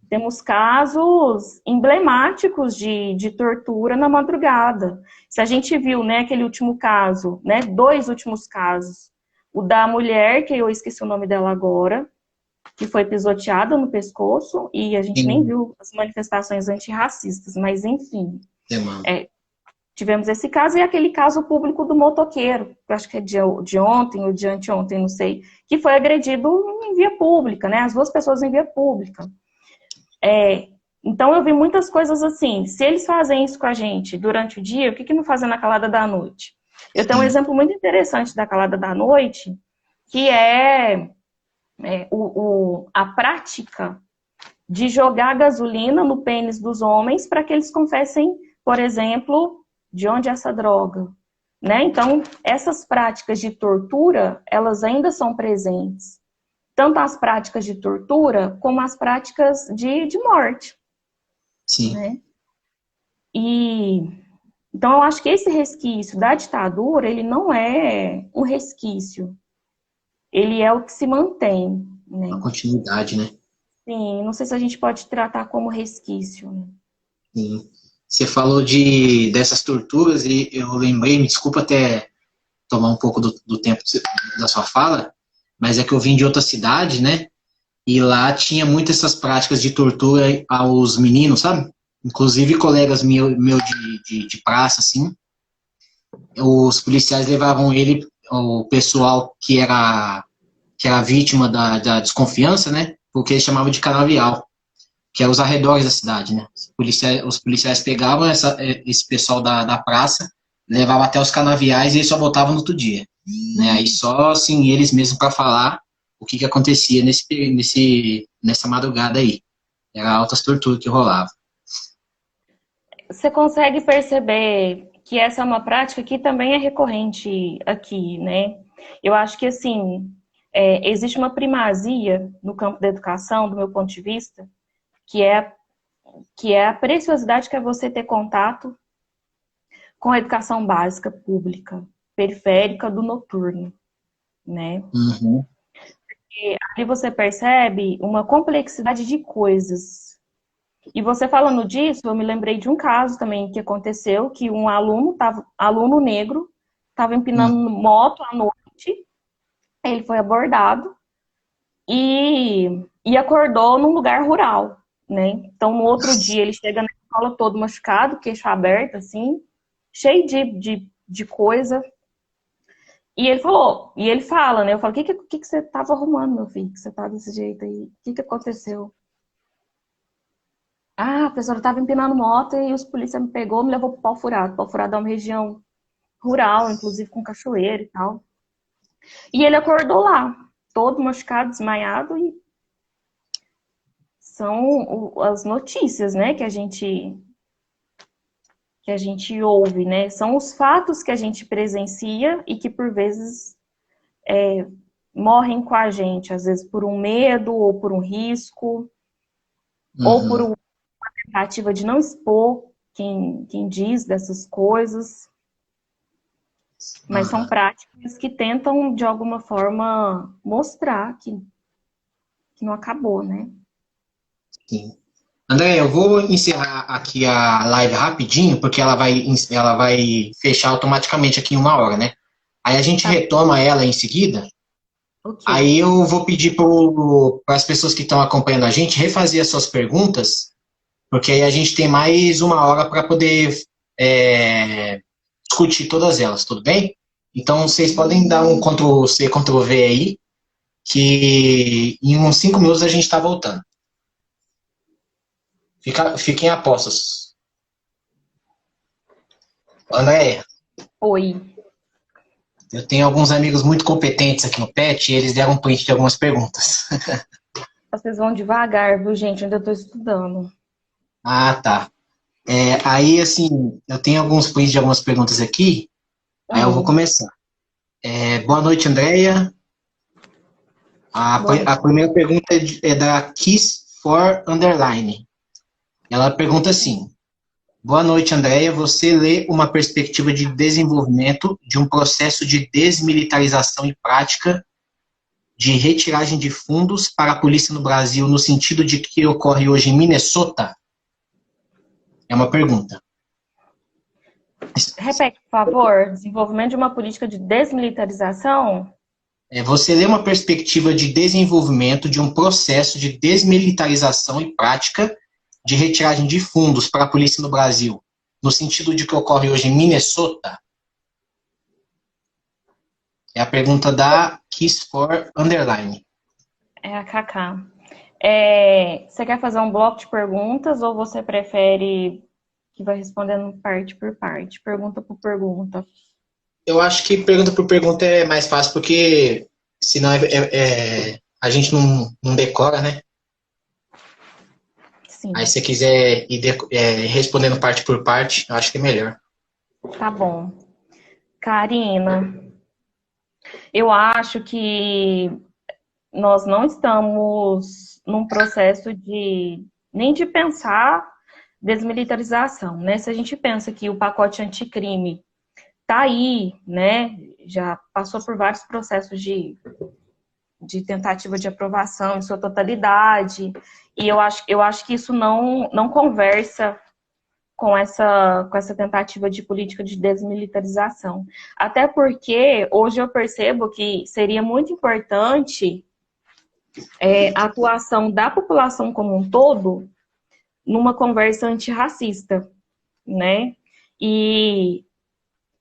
Temos casos emblemáticos de tortura na madrugada. Se a gente viu, né, aquele último caso, né, 2 últimos casos, o da mulher, que eu esqueci o nome dela agora, que foi pisoteada no pescoço, e a gente nem viu as manifestações antirracistas, mas enfim. Tivemos esse caso e aquele caso público do motoqueiro, que eu acho que é de ontem ou de anteontem, não sei, que foi agredido em via pública, né, as 2 pessoas em via pública. Então eu vi muitas coisas assim, se eles fazem isso com a gente durante o dia, o que não fazem na calada da noite? Eu tenho um exemplo muito interessante da calada da noite, que a prática de jogar gasolina no pênis dos homens para que eles confessem, por exemplo, de onde é essa droga, né? Então, essas práticas de tortura, elas ainda são presentes. Tanto as práticas de tortura, como as práticas de morte. Sim. né? E então eu acho que esse resquício da ditadura, ele não é um resquício, ele é o que se mantém, A né? continuidade, né? Sim, não sei se a gente pode tratar como resquício, né? Sim. Você falou dessas torturas e eu lembrei, me desculpa até tomar um pouco do tempo da sua fala, mas é que eu vim de outra cidade, né? E lá tinha muitas essas práticas de tortura aos meninos, sabe? Inclusive colegas meu de praça, assim, os policiais levavam ele, o pessoal que era vítima da desconfiança, né? Porque eles chamavam de canavial, que é os arredores da cidade, né? Os policiais pegavam esse pessoal da praça, levavam até os canaviais e eles só voltavam no outro dia, né? Aí só, assim, eles mesmos para falar o que acontecia nessa madrugada aí. Era altas torturas que rolava. Você consegue perceber que essa é uma prática que também é recorrente aqui, né? Eu acho que, assim, existe uma primazia no campo da educação, do meu ponto de vista, que é, que é a preciosidade que é você ter contato com a educação básica pública, periférica do noturno, né? Uhum. E aí você percebe uma complexidade de coisas. E você falando disso, eu me lembrei de um caso também que aconteceu, que um aluno negro, estava empinando Uhum. moto à noite, ele foi abordado e acordou num lugar rural, né? Então, no outro dia, ele chega na escola todo machucado, queixo aberto, assim, cheio de coisa. E ele falou, e ele fala, né? Eu falo, o que você tava arrumando, meu filho? Que você tá desse jeito aí? O que aconteceu? Ah, a professora tava empinando moto e os polícias me pegou, me levou pro Pau Furado. Pau Furado é uma região rural, inclusive com cachoeira e tal. E ele acordou lá, todo machucado, desmaiado, e são as notícias, né, que a gente ouve, né? São os fatos que a gente presencia e que por vezes morrem com a gente, às vezes por um medo ou por um risco, ou por Uhum. uma tentativa de não expor quem diz dessas coisas. Mas são Uhum. práticas que tentam, de alguma forma, mostrar que não acabou, né? Sim. André, eu vou encerrar aqui a live rapidinho, porque ela vai fechar automaticamente aqui em 1 hora, né? Aí a gente Tá, retoma ela em seguida. ok. Aí eu vou pedir para as pessoas que estão acompanhando a gente refazer as suas perguntas, porque aí a gente tem mais 1 hora para poder é, discutir todas elas, tudo bem? Então vocês podem dar um Ctrl+C, Ctrl+V aí, que em uns 5 minutos a gente está voltando. Fiquem a postos. André, Oi. eu tenho alguns amigos muito competentes aqui no PET e eles deram um print de algumas perguntas. Vocês vão devagar, viu, gente? Eu ainda estou estudando. Ah, tá. Aí, assim, eu tenho alguns prints de algumas perguntas aqui, aí eu vou Hum, começar. Boa noite, Andréia. boa A noite. primeira pergunta é da Kiss for Underline. Ela pergunta assim: Boa noite, Andréia. Você lê uma perspectiva de desenvolvimento de um processo de desmilitarização e prática de retiragem de fundos para a polícia no Brasil no sentido de que ocorre hoje em Minnesota? É uma pergunta. Repete, por favor. Desenvolvimento de uma política de desmilitarização? Você lê uma perspectiva de desenvolvimento de um processo de desmilitarização e prática de retiragem de fundos para a polícia no Brasil, no sentido de que ocorre hoje em Minnesota? É a pergunta da Kiss for Underline. É a Kaká. Você quer fazer um bloco de perguntas ou você prefere que vai respondendo parte por parte, pergunta por pergunta? Eu acho que pergunta por pergunta é mais fácil, porque senão a gente não decora, né? Aí Sim, se você quiser ir respondendo parte por parte, eu acho que é melhor. tá bom. Karina, eu acho que nós não estamos num processo nem de pensar desmilitarização, né? Se a gente pensa que o pacote anticrime está aí, né? Já passou por vários processos de tentativa de aprovação em sua totalidade, e eu acho que isso não conversa com essa tentativa de política de desmilitarização. Até porque hoje eu percebo que seria muito importante a atuação da população como um todo numa conversa antirracista, né? E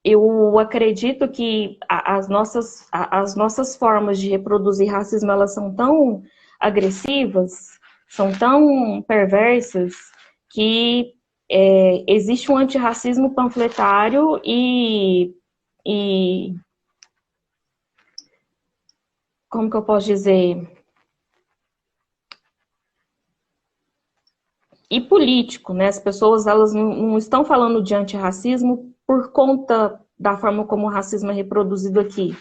eu acredito que as nossas formas de reproduzir racismo, elas são tão agressivas, são tão perversas, que existe um antirracismo panfletário e como que eu posso dizer? E político, né? As pessoas, elas não estão falando de antirracismo por conta da forma como o racismo é reproduzido aqui,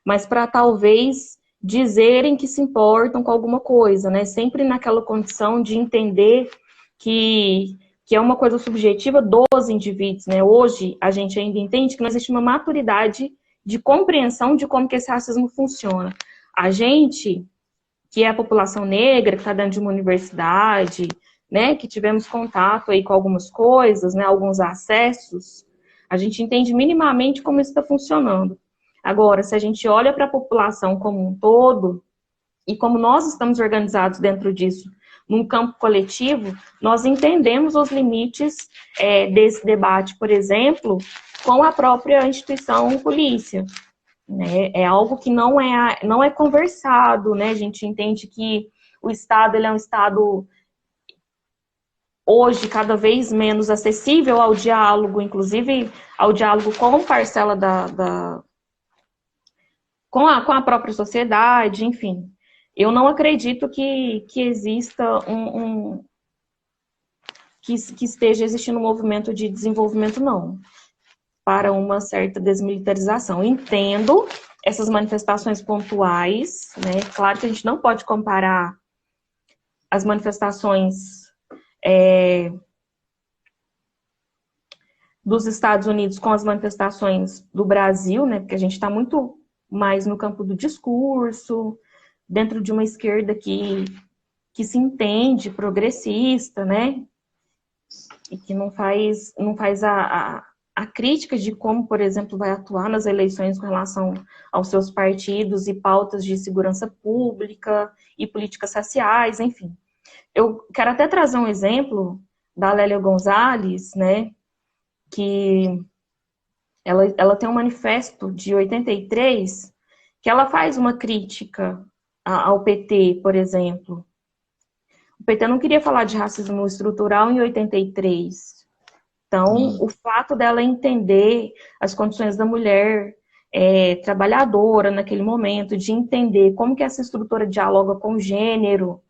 mas para talvez dizerem que se importam com alguma coisa, né? Sempre naquela condição de entender que é uma coisa subjetiva dos indivíduos, né? Hoje, a gente ainda entende que não existe uma maturidade de compreensão de como que esse racismo funciona. A gente, que é a população negra, que está dentro de uma universidade, né, que tivemos contato aí com algumas coisas, né, alguns acessos, a gente entende minimamente como isso está funcionando. Agora, se a gente olha para a população como um todo, e como nós estamos organizados dentro disso, num campo coletivo, nós entendemos os limites desse debate, por exemplo, com a própria instituição polícia. Né? É algo que não é conversado, né? A gente entende que o Estado, ele é um Estado hoje cada vez menos acessível ao diálogo, inclusive ao diálogo com parcela com a própria sociedade, enfim. Eu não acredito que exista que esteja existindo um movimento de desenvolvimento, não, para uma certa desmilitarização. Entendo essas manifestações pontuais, né? Claro que a gente não pode comparar as manifestações dos Estados Unidos com as manifestações do Brasil, né? Porque a gente está muito mais no campo do discurso, dentro de uma esquerda que se entende progressista, né? E que não faz a crítica de como, por exemplo, vai atuar nas eleições com relação aos seus partidos e pautas de segurança pública e políticas raciais, enfim. Eu quero até trazer um exemplo da Lélia Gonzalez, né, que ela tem um manifesto de 83, que ela faz uma crítica ao PT, por exemplo. O PT não queria falar de racismo estrutural em 83. Então, o fato dela entender as condições da mulher trabalhadora naquele momento, de entender como que essa estrutura dialoga com gênero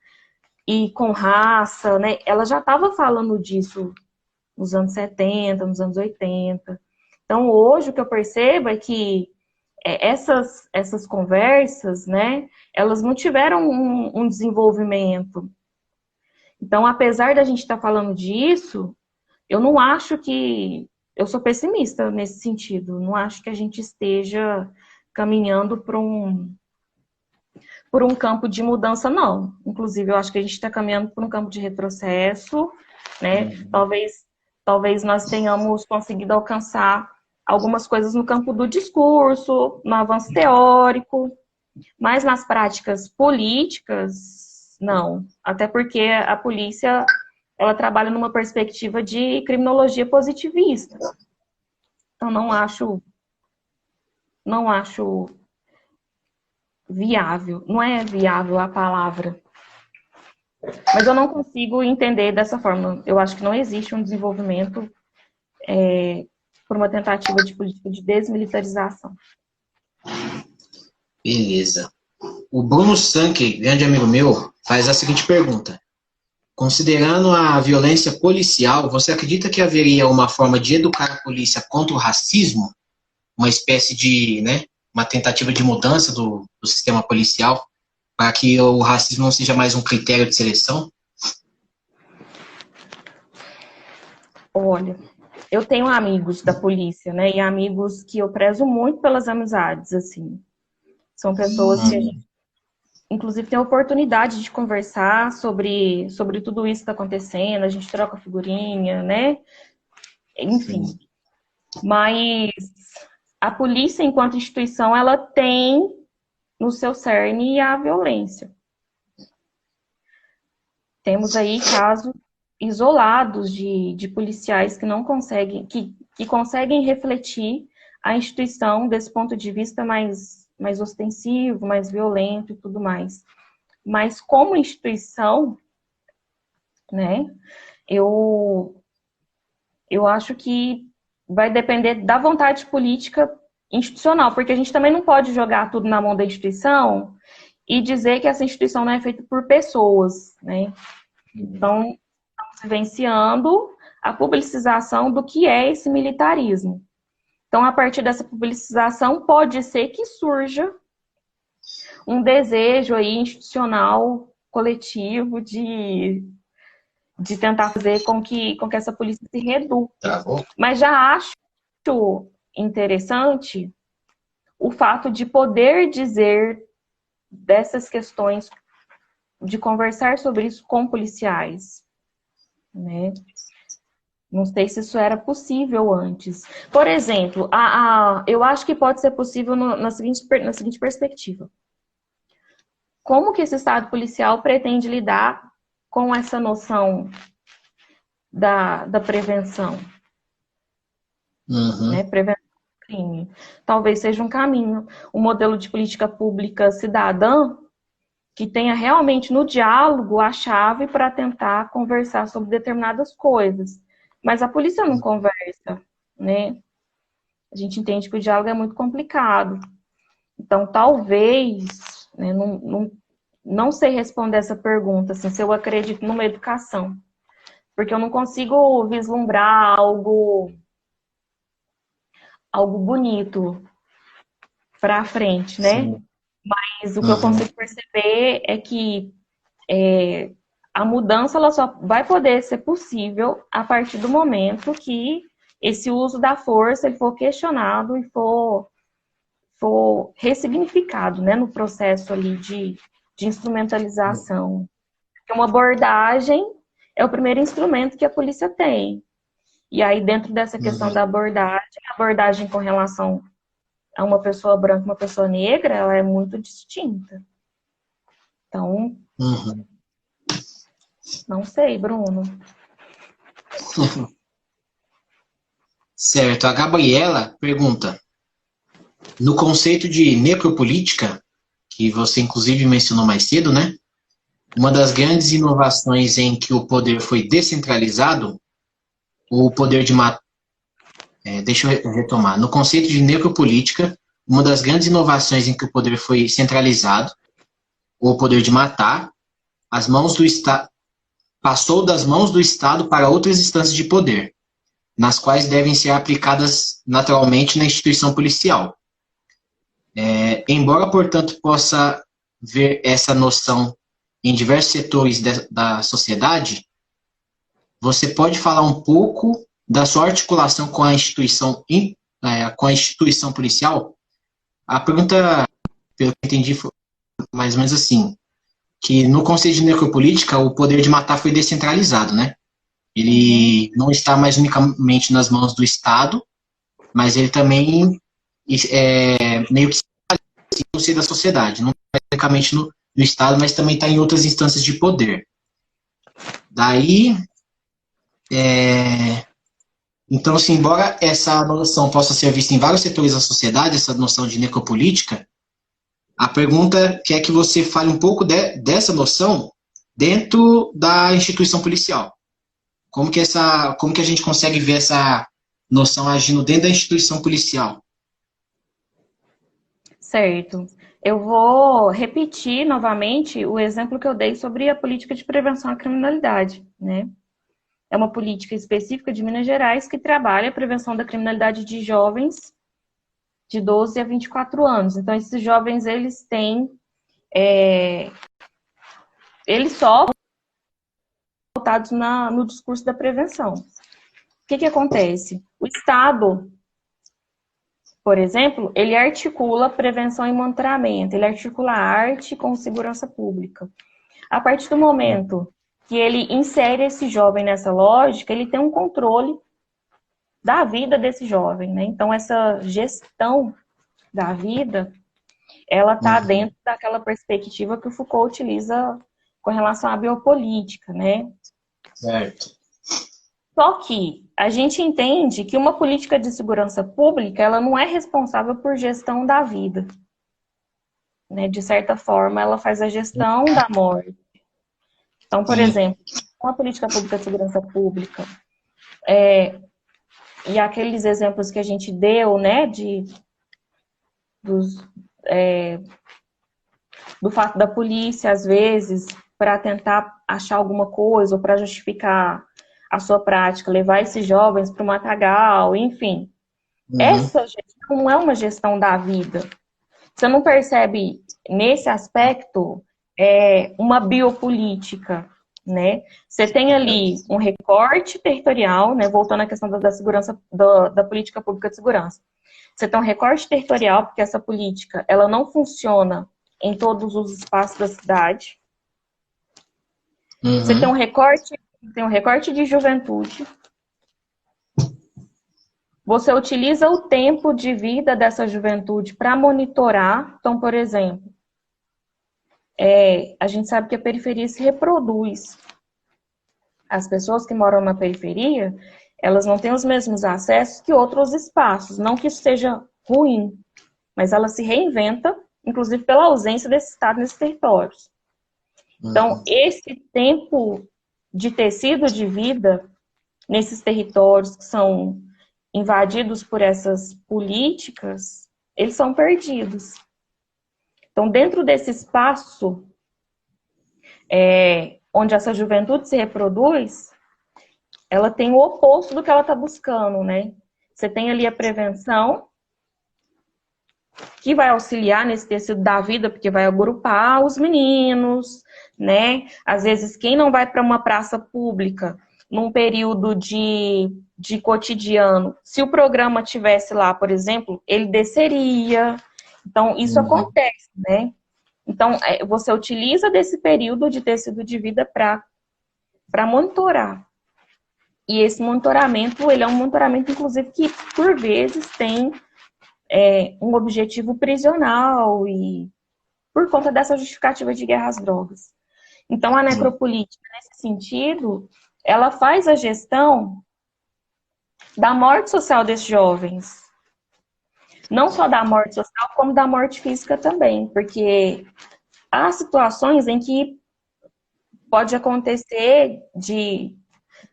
e com raça, né? Ela já estava falando disso nos anos 70, nos anos 80. Então, hoje, o que eu percebo é que essas conversas, né, elas não tiveram um desenvolvimento. Então, apesar da gente estar falando disso, eu não acho que... Eu sou pessimista nesse sentido. Não acho que a gente esteja caminhando por um campo de mudança, não. Inclusive, eu acho que a gente está caminhando por um campo de retrocesso, né? Talvez nós tenhamos conseguido alcançar algumas coisas no campo do discurso, no avanço teórico, mas nas práticas políticas, não. Até porque a polícia, ela trabalha numa perspectiva de criminologia positivista. Então, não acho viável. Não é viável a palavra. Mas eu não consigo entender dessa forma. Eu acho que não existe um desenvolvimento por uma tentativa de política de desmilitarização. Beleza. O Bruno Sanke, grande amigo meu, faz a seguinte pergunta. Considerando a violência policial, você acredita que haveria uma forma de educar a polícia contra o racismo? Uma espécie de, né, uma tentativa de mudança do sistema policial para que o racismo não seja mais um critério de seleção? Olha, eu tenho amigos da polícia, né? E amigos que eu prezo muito pelas amizades, assim. São pessoas que a gente, inclusive, tem a oportunidade de conversar sobre tudo isso que está acontecendo, a gente troca figurinha, né? Enfim. Mas a polícia, enquanto instituição, ela tem no seu cerne a violência. Temos aí casos isolados de policiais que não conseguem, que conseguem refletir a instituição desse ponto de vista mais ostensivo, mais violento e tudo mais. Mas como instituição, né, eu acho que vai depender da vontade política institucional, porque a gente também não pode jogar tudo na mão da instituição e dizer que essa instituição não é feita por pessoas, né? Então, estamos vivenciando a publicização do que é esse militarismo. Então, a partir dessa publicização, pode ser que surja um desejo aí institucional, coletivo, de tentar fazer com que essa polícia se reduza. Tá bom. Mas já acho interessante o fato de poder dizer dessas questões, de conversar sobre isso com policiais, né? Não sei se isso era possível antes. Por exemplo, eu acho que pode ser possível na seguinte perspectiva. Como que esse Estado policial pretende lidar com essa noção da prevenção? Né? Prevenção do crime. Talvez seja um caminho. Um modelo de política pública cidadã que tenha realmente no diálogo a chave para tentar conversar sobre determinadas coisas. Mas a polícia não conversa, né? A gente entende que o diálogo é muito complicado. Então, talvez, né, não sei responder essa pergunta, assim, se eu acredito numa educação. Porque eu não consigo vislumbrar algo bonito para frente, né? Sim. Mas o que eu consigo perceber é que a mudança ela só vai poder ser possível a partir do momento que esse uso da força ele for questionado e for ressignificado, né, no processo ali de instrumentalização. Uma abordagem é o primeiro instrumento que a polícia tem. E aí, dentro dessa questão da abordagem, a abordagem com relação a uma pessoa branca e uma pessoa negra, ela é muito distinta. Então, não sei, Bruno. Certo. A Gabriela pergunta: no conceito de necropolítica, que você inclusive mencionou mais cedo, né? Uma das grandes inovações em que o poder foi descentralizado, o poder de matar. Deixa eu retomar. No conceito de necropolítica, uma das grandes inovações em que o poder foi centralizado, o poder de matar, as mãos do Estado passou das mãos do Estado para outras instâncias de poder, nas quais devem ser aplicadas naturalmente na instituição policial. Embora, portanto, possa ver essa noção em diversos setores da sociedade, você pode falar um pouco da sua articulação com a instituição policial? A pergunta, pelo que eu entendi, foi mais ou menos assim, que no conceito de necropolítica, o poder de matar foi descentralizado, né? Ele não está mais unicamente nas mãos do Estado, mas ele também meio que no seio da sociedade, não é unicamente no Estado, mas também está em outras instâncias de poder. Daí, então, assim, embora essa noção possa ser vista em vários setores da sociedade, essa noção de necropolítica, a pergunta quer que você fale um pouco dessa noção dentro da instituição policial. Como que a gente consegue ver essa noção agindo dentro da instituição policial? Certo. Eu vou repetir novamente o exemplo que eu dei sobre a política de prevenção à criminalidade, né? É uma política específica de Minas Gerais que trabalha a prevenção da criminalidade de jovens de 12 a 24 anos. Então, esses jovens, eles têm... eles só voltados no discurso da prevenção. que acontece? O Estado, por exemplo, ele articula prevenção e monitoramento, ele articula a arte com segurança pública. A partir do momento que ele insere esse jovem nessa lógica, ele tem um controle da vida desse jovem, né? Então, essa gestão da vida, ela está dentro daquela perspectiva que o Foucault utiliza com relação à biopolítica, né? Certo. Só que a gente entende que uma política de segurança pública, ela não é responsável por gestão da vida, né? De certa forma, ela faz a gestão da morte. Então, por exemplo, uma política pública de segurança pública, e aqueles exemplos que a gente deu, né, do fato da polícia, às vezes, para tentar achar alguma coisa ou para justificar a sua prática, levar esses jovens para o matagal, enfim. Essa gestão não é uma gestão da vida. Você não percebe, nesse aspecto, uma biopolítica, né? Você tem ali um recorte territorial, né? Voltando à questão da segurança, da política pública de segurança. Você tem um recorte territorial, porque essa política, ela não funciona em todos os espaços da cidade. Você tem um recorte de juventude. Você utiliza o tempo de vida dessa juventude para monitorar. Então, por exemplo, a gente sabe que a periferia se reproduz. As pessoas que moram na periferia, elas não têm os mesmos acessos que outros espaços. Não que isso seja ruim, mas ela se reinventa, inclusive pela ausência desse Estado nesses territórios. Então, esse tempo de tecido de vida nesses territórios que são invadidos por essas políticas, eles são perdidos. Então, dentro desse espaço onde essa juventude se reproduz, ela tem o oposto do que ela está buscando, né? Você tem ali a prevenção, que vai auxiliar nesse tecido da vida, porque vai agrupar os meninos, né? Às vezes, quem não vai para uma praça pública num período de cotidiano, se o programa tivesse lá, por exemplo, ele desceria. Então, isso acontece, né? Então, você utiliza desse período de tecido de vida para monitorar. E esse monitoramento, ele é um monitoramento, inclusive, que, por vezes, tem um objetivo prisional e por conta dessa justificativa de guerra às drogas. Então, a necropolítica, nesse sentido, ela faz a gestão da morte social desses jovens. Não só da morte social, como da morte física também, porque há situações em que pode acontecer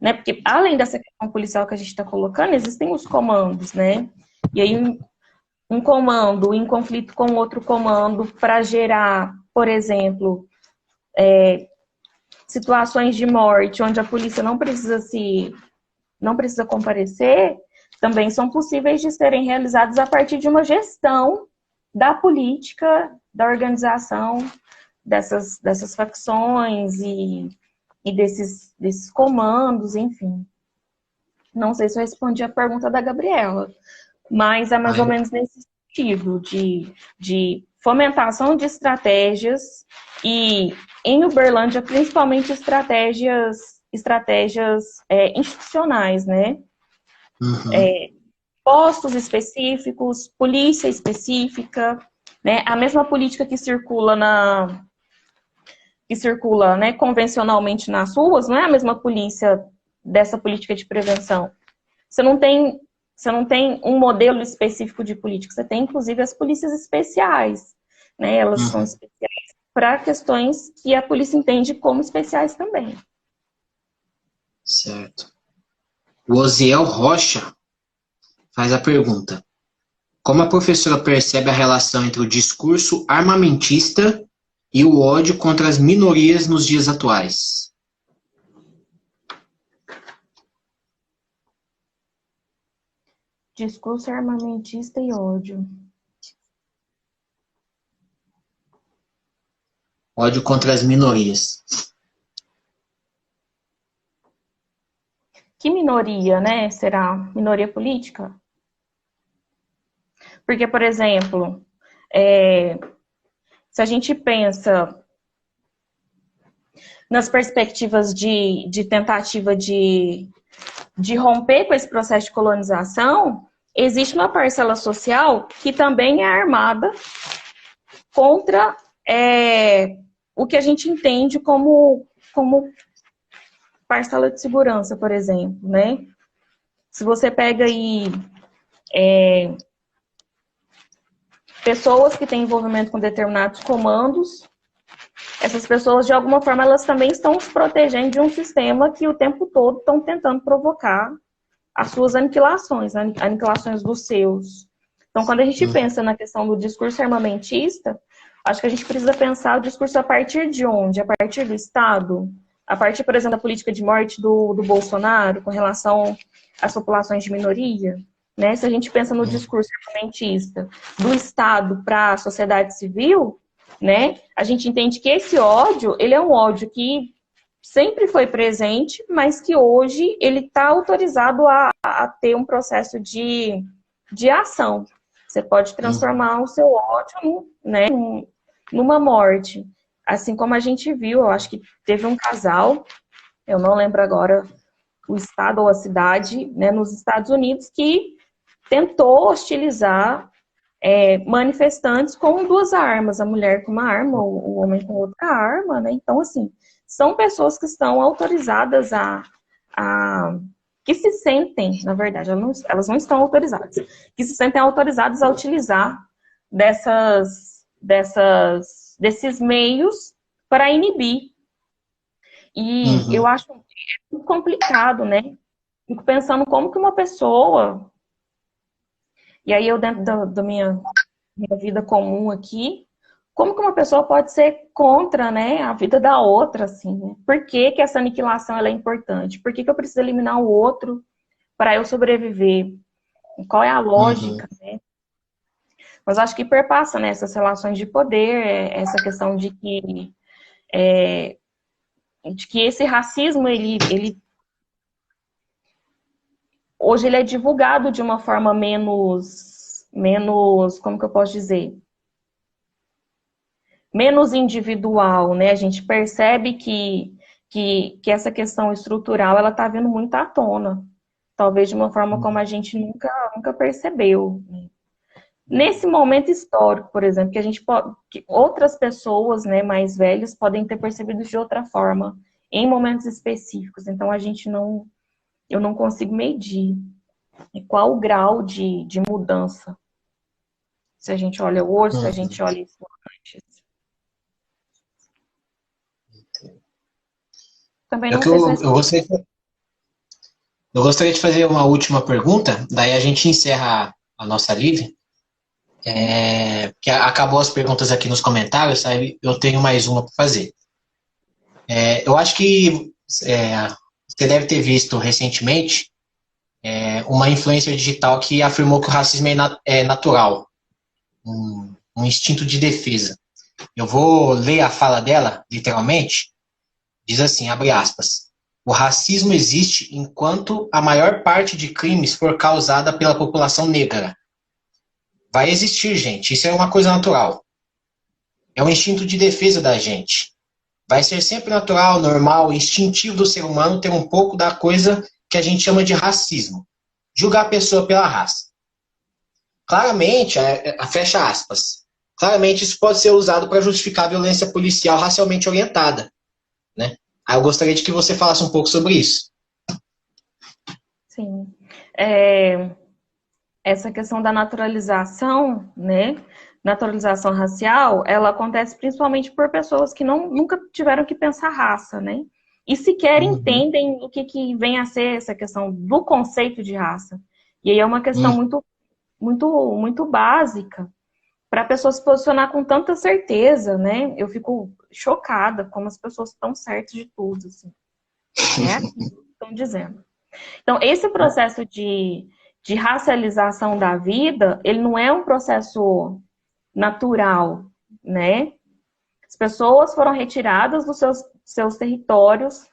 né, porque além dessa questão policial que a gente está colocando, existem os comandos, né? E aí um comando em conflito com outro comando para gerar, por exemplo, situações de morte onde a polícia não precisa comparecer, também são possíveis de serem realizados a partir de uma gestão da política, da organização dessas facções e desses comandos, enfim. Não sei se eu respondi a pergunta da Gabriela, mas é mais ou menos nesse sentido de fomentação de estratégias e, em Uberlândia, principalmente estratégias institucionais, né? Postos específicos, polícia específica, né? A mesma política que circula né, convencionalmente nas ruas, não é a mesma polícia dessa política de prevenção. Você não tem um modelo específico de política, você tem, inclusive, as polícias especiais, né? Elas são especiais para questões que a polícia entende como especiais também. Certo. O Osiel Rocha faz a pergunta: como a professora percebe a relação entre o discurso armamentista e o ódio contra as minorias nos dias atuais? Discurso armamentista e ódio. Ódio contra as minorias. Que minoria, né? Será minoria política? Porque, por exemplo, se a gente pensa nas perspectivas de tentativa de romper com esse processo de colonização, existe uma parcela social que também é armada contra o que a gente entende como parcela de segurança, por exemplo, né? Se você pega aí pessoas que têm envolvimento com determinados comandos, essas pessoas, de alguma forma, elas também estão se protegendo de um sistema que o tempo todo estão tentando provocar as suas aniquilações, aniquilações dos seus. Então, quando a gente pensa na questão do discurso armamentista, acho que a gente precisa pensar o discurso a partir de onde? A partir do Estado? A partir, por exemplo, da política de morte do Bolsonaro com relação às populações de minoria? Né? Se a gente pensa no discurso armamentista do Estado para a sociedade civil, né, a gente entende que esse ódio, ele é um ódio que sempre foi presente, mas que hoje ele está autorizado a ter um processo de ação. Você pode transformar o seu ódio, né, numa morte. Assim como a gente viu, eu acho que teve um casal, eu não lembro agora o estado ou a cidade, né, nos Estados Unidos, que tentou hostilizar manifestantes com duas armas, a mulher com uma arma, o homem com outra arma, né? Então, assim, são pessoas que estão autorizadas que se sentem, na verdade, elas não estão autorizadas, que se sentem autorizadas a utilizar desses meios para inibir. E eu acho muito complicado, né? Fico pensando como que uma pessoa... E aí eu, dentro da minha vida comum aqui, como que uma pessoa pode ser contra, né, a vida da outra, assim, né? Por que que essa aniquilação ela é importante? Por que que eu preciso eliminar o outro para eu sobreviver? Qual é a lógica, né? Mas acho que perpassa, né, essas relações de poder, essa questão de que esse racismo, hoje ele é divulgado de uma forma menos, como que eu posso dizer? Menos individual, né? A gente percebe que essa questão estrutural, ela está vindo muito à tona. Talvez de uma forma como a gente nunca percebeu. Nesse momento histórico, por exemplo, que outras pessoas, né, mais velhas podem ter percebido de outra forma, em momentos específicos. Então, eu não consigo medir qual o grau de mudança. Se a gente olha hoje, se a gente olha isso antes. Também não sei se eu gostaria de fazer uma última pergunta, daí a gente encerra a nossa live. Que acabou as perguntas aqui nos comentários, sabe? Eu tenho mais uma para fazer. Eu acho que você deve ter visto recentemente uma influencer digital que afirmou que o racismo é natural, um instinto de defesa. Eu vou ler a fala dela, literalmente. Diz assim, abre aspas, o racismo existe enquanto a maior parte de crimes for causada pela população negra. Vai existir, gente, isso é uma coisa natural. É um instinto de defesa da gente. Vai ser sempre natural, normal, instintivo do ser humano ter um pouco da coisa que a gente chama de racismo. Julgar a pessoa pela raça. Claramente, fecha aspas, claramente isso pode ser usado para justificar a violência policial racialmente orientada. Né? Aí eu gostaria de que você falasse um pouco sobre isso. Sim. Essa questão da naturalização, né? Naturalização racial, ela acontece principalmente por pessoas que nunca tiveram que pensar raça, né? E sequer entendem o que vem a ser essa questão do conceito de raça. E aí é uma questão muito básica para a pessoa se posicionar com tanta certeza, né? Eu fico chocada como as pessoas estão certas de tudo, assim. É aquilo que estão dizendo. Então, esse processo de racialização da vida, ele não é um processo natural, né? As pessoas foram retiradas dos seus territórios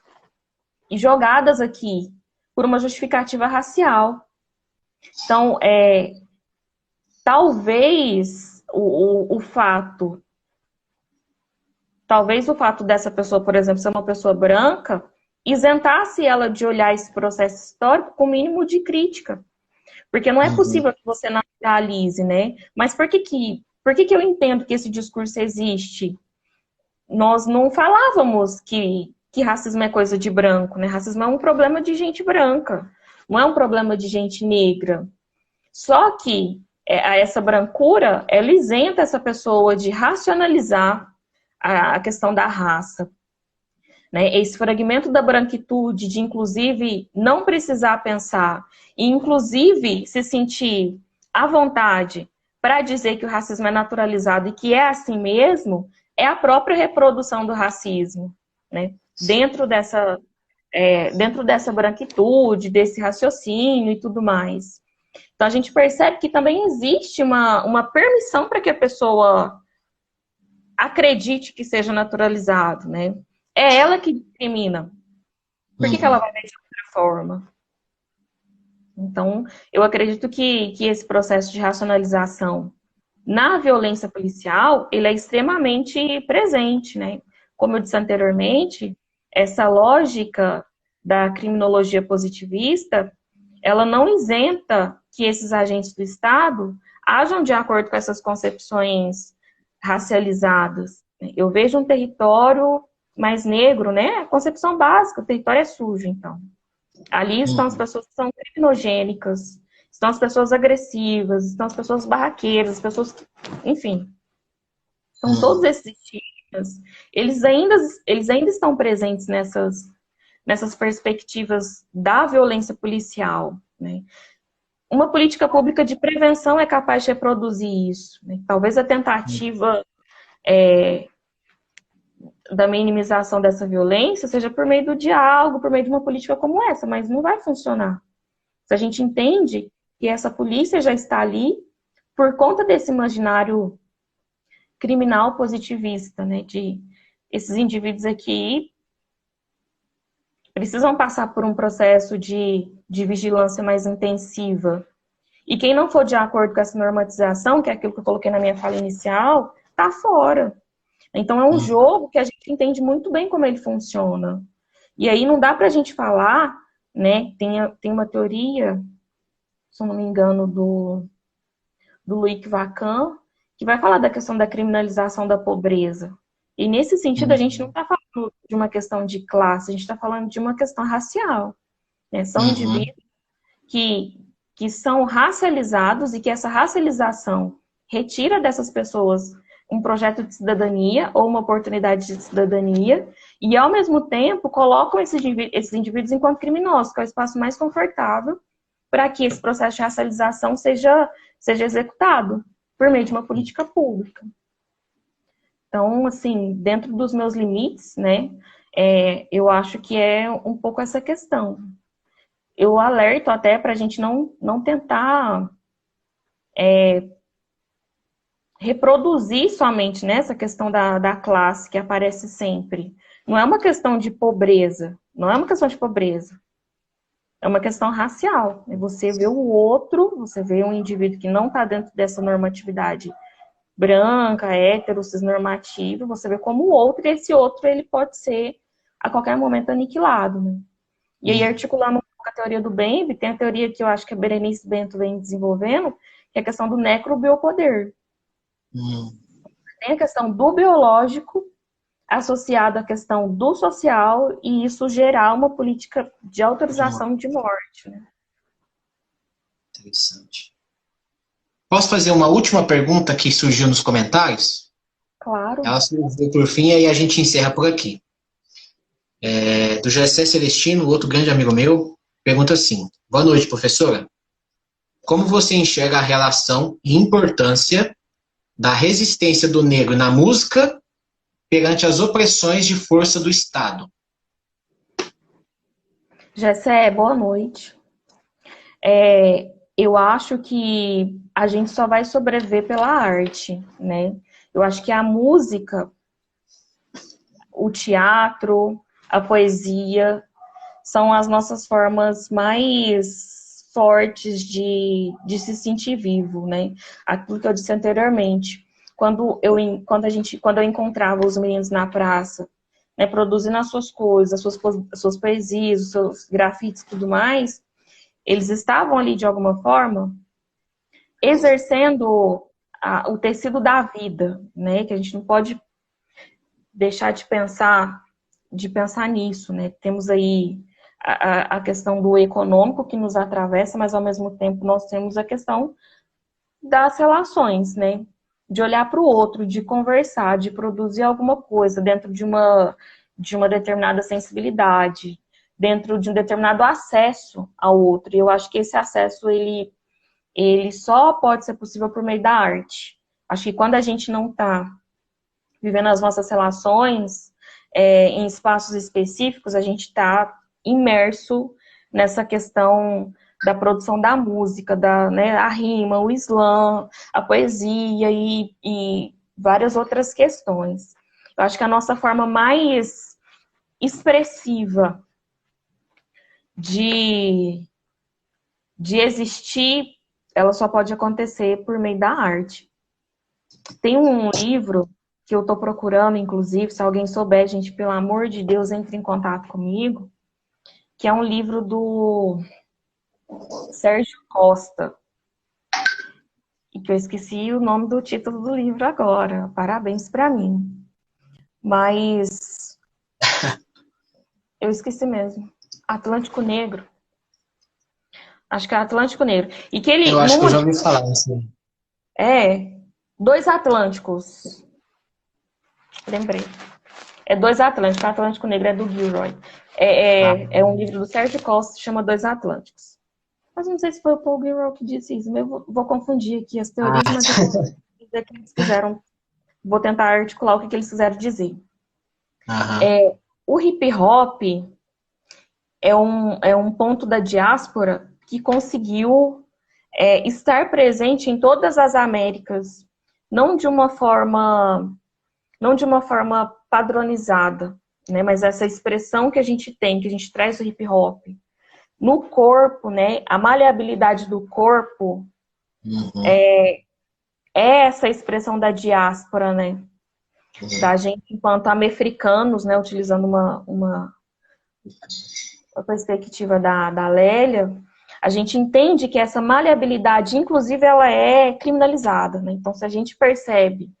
e jogadas aqui por uma justificativa racial. Então, talvez o fato dessa pessoa, por exemplo, ser uma pessoa branca, isentasse ela de olhar esse processo histórico com o mínimo de crítica. Porque não é possível que você naturalize, né? Mas por que eu entendo que esse discurso existe? Nós não falávamos que racismo é coisa de branco, né? Racismo é um problema de gente branca, não é um problema de gente negra. Só que essa brancura, ela isenta essa pessoa de racionalizar a questão da raça. Né? Esse fragmento da branquitude, de inclusive não precisar pensar, e inclusive se sentir à vontade para dizer que o racismo é naturalizado e que é assim mesmo, é a própria reprodução do racismo, né? Dentro dessa branquitude, desse raciocínio e tudo mais. Então a gente percebe que também existe uma permissão para que a pessoa acredite que seja naturalizado, né? É ela que discrimina. Por que ela vai ver de outra forma? Então, eu acredito que esse processo de racionalização na violência policial, ele é extremamente presente, né? Como eu disse anteriormente, essa lógica da criminologia positivista, ela não isenta que esses agentes do Estado ajam de acordo com essas concepções racializadas. Eu vejo um território mais negro, né? A concepção básica, o território é sujo, então. Ali estão as pessoas que são criminogênicas, estão as pessoas agressivas, estão as pessoas barraqueiras, as pessoas que, enfim. Então, todos esses estigmas, eles ainda estão presentes nessas perspectivas da violência policial, né? Uma política pública de prevenção é capaz de reproduzir isso, né? Talvez a tentativa da minimização dessa violência seja por meio do diálogo, por meio de uma política como essa, mas não vai funcionar. Se a gente entende que essa polícia já está ali por conta desse imaginário criminal positivista, né, de esses indivíduos aqui precisam passar por um processo de vigilância mais intensiva. E quem não for de acordo com essa normatização, que é aquilo que eu coloquei na minha fala inicial, tá fora. Então, é um jogo que a gente entende muito bem como ele funciona. E aí não dá para a gente falar, né? Tem uma teoria, se eu não me engano, do Loic Vacan, que vai falar da questão da criminalização da pobreza. E nesse sentido, a gente não está falando de uma questão de classe, a gente está falando de uma questão racial. Né? São indivíduos que são racializados e que essa racialização retira dessas pessoas um projeto de cidadania ou uma oportunidade de cidadania e, ao mesmo tempo, colocam esses indivíduos enquanto criminosos, que é o espaço mais confortável para que esse processo de racialização seja executado por meio de uma política pública. Então, assim, dentro dos meus limites, né, eu acho que é um pouco essa questão. Eu alerto até para a gente não tentar reproduzir somente nessa questão da classe que aparece sempre. Não é uma questão de pobreza, não é uma questão de pobreza. É uma questão racial. Você vê o outro, você vê um indivíduo que não está dentro dessa normatividade branca, hétero, cisnormativa, você vê como o outro, e esse outro ele pode ser a qualquer momento aniquilado. Né? E aí, articulando um pouco a teoria do Bembe, tem a teoria que eu acho que a Berenice Bento vem desenvolvendo, que é a questão do necrobiopoder. Tem a questão do biológico associado à questão do social e isso gerar uma política de autorização de morte. Né? Interessante. Posso fazer uma última pergunta que surgiu nos comentários? Claro. Ela surgiu por fim e aí a gente encerra por aqui. Do Gessé Celestino, outro grande amigo meu, pergunta assim: boa noite, professora. Como você enxerga a relação e importância da resistência do negro na música perante as opressões de força do Estado? Gessé, boa noite. Eu acho que a gente só vai sobreviver pela arte, né? Eu acho que a música, o teatro, a poesia são as nossas formas mais fortes de se sentir vivo, né? Aquilo que eu disse anteriormente. Quando eu encontrava os meninos na praça, né, produzindo as suas coisas, as suas poesias, os seus grafites e tudo mais, eles estavam ali de alguma forma exercendo o tecido da vida, né? Que a gente não pode deixar de pensar nisso, né? Temos aí a questão do econômico que nos atravessa, mas ao mesmo tempo nós temos a questão das relações, né? De olhar para o outro, de conversar, de produzir alguma coisa dentro de uma determinada sensibilidade, dentro de um determinado acesso ao outro. E eu acho que esse acesso, ele só pode ser possível por meio da arte. Acho que quando a gente não está vivendo as nossas relações em espaços específicos, a gente está imerso nessa questão da produção da música, né, a rima, o slam, a poesia e várias outras questões. Eu acho que a nossa forma mais expressiva de existir, ela só pode acontecer por meio da arte. Tem um livro que eu estou procurando, inclusive, se alguém souber, gente, pelo amor de Deus, entre em contato comigo, que é um livro do Sérgio Costa, e que eu esqueci o nome do título do livro agora. Parabéns para mim. Mas eu esqueci mesmo. Atlântico Negro. Acho que é Atlântico Negro. E que ele. Eu acho que eu já ouvi falar assim. Dois Atlânticos. Lembrei. É Dois Atlânticos. O Atlântico Negro é do Gilroy. É um livro do Sérgio Costa, se chama Dois Atlânticos. Mas não sei se foi o Paul Gilroy que disse isso. Mas eu vou confundir aqui as teorias, mas eu vou dizer que eles quiseram. Vou tentar articular o que eles quiseram dizer. O hip hop é um ponto da diáspora que conseguiu estar presente em todas as Américas, não de uma forma padronizada, né? Mas essa expressão que a gente tem, que a gente traz do hip hop no corpo, né? A maleabilidade do corpo é essa expressão da diáspora, né? Da gente enquanto americanos, né? Utilizando uma perspectiva da Lélia, a gente entende que essa maleabilidade, inclusive, ela é criminalizada, né? Então, se a gente percebe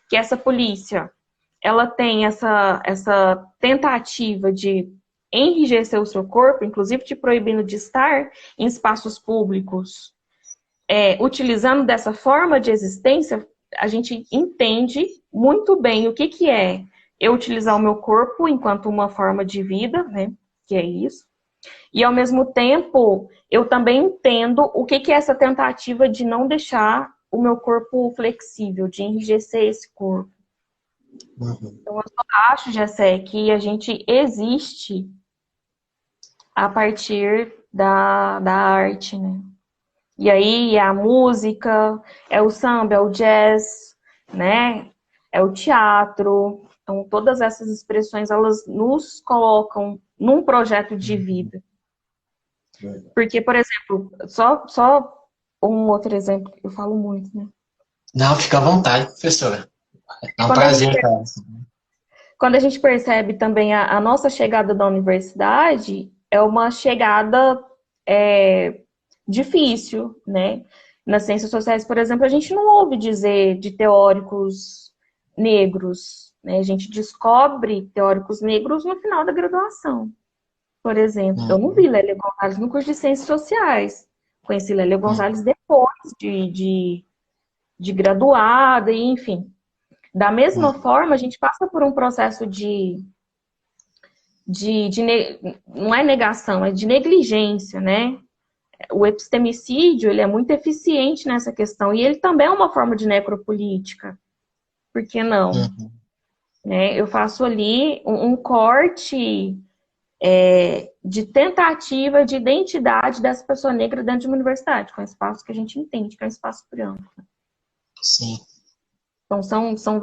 que essa polícia, ela tem essa tentativa de enrijecer o seu corpo, inclusive te proibindo de estar em espaços públicos, utilizando dessa forma de existência, a gente entende muito bem o que é eu utilizar o meu corpo enquanto uma forma de vida, né? Que é isso. E, ao mesmo tempo, eu também entendo o que é essa tentativa de não deixar o meu corpo flexível, de enrijecer esse corpo. Então, eu só acho, Jessé, que a gente existe a partir da arte, né? E aí é a música, é o samba, é o jazz, né? É o teatro. Então, todas essas expressões, elas nos colocam num projeto de vida. Porque, por exemplo, só um outro exemplo, que eu falo muito, né? Não, fica à vontade, professora. É um prazer, cara. Quando a gente percebe também a nossa chegada da universidade, é uma chegada difícil, né? Nas ciências sociais, por exemplo, a gente não ouve dizer de teóricos negros, né? A gente descobre teóricos negros no final da graduação, por exemplo. Eu não vi Lélia Gonzalez no curso de Ciências Sociais. Conheci Lélia Gonzalez depois de graduada, e enfim. Da mesma forma, a gente passa por um processo não é negação, é de negligência, né? O epistemicídio, ele é muito eficiente nessa questão, e ele também é uma forma de necropolítica. Por que não? Né? Eu faço ali um corte de tentativa de identidade dessa pessoa negra dentro de uma universidade, com um espaço que a gente entende que é um espaço branco. Sim. Então, são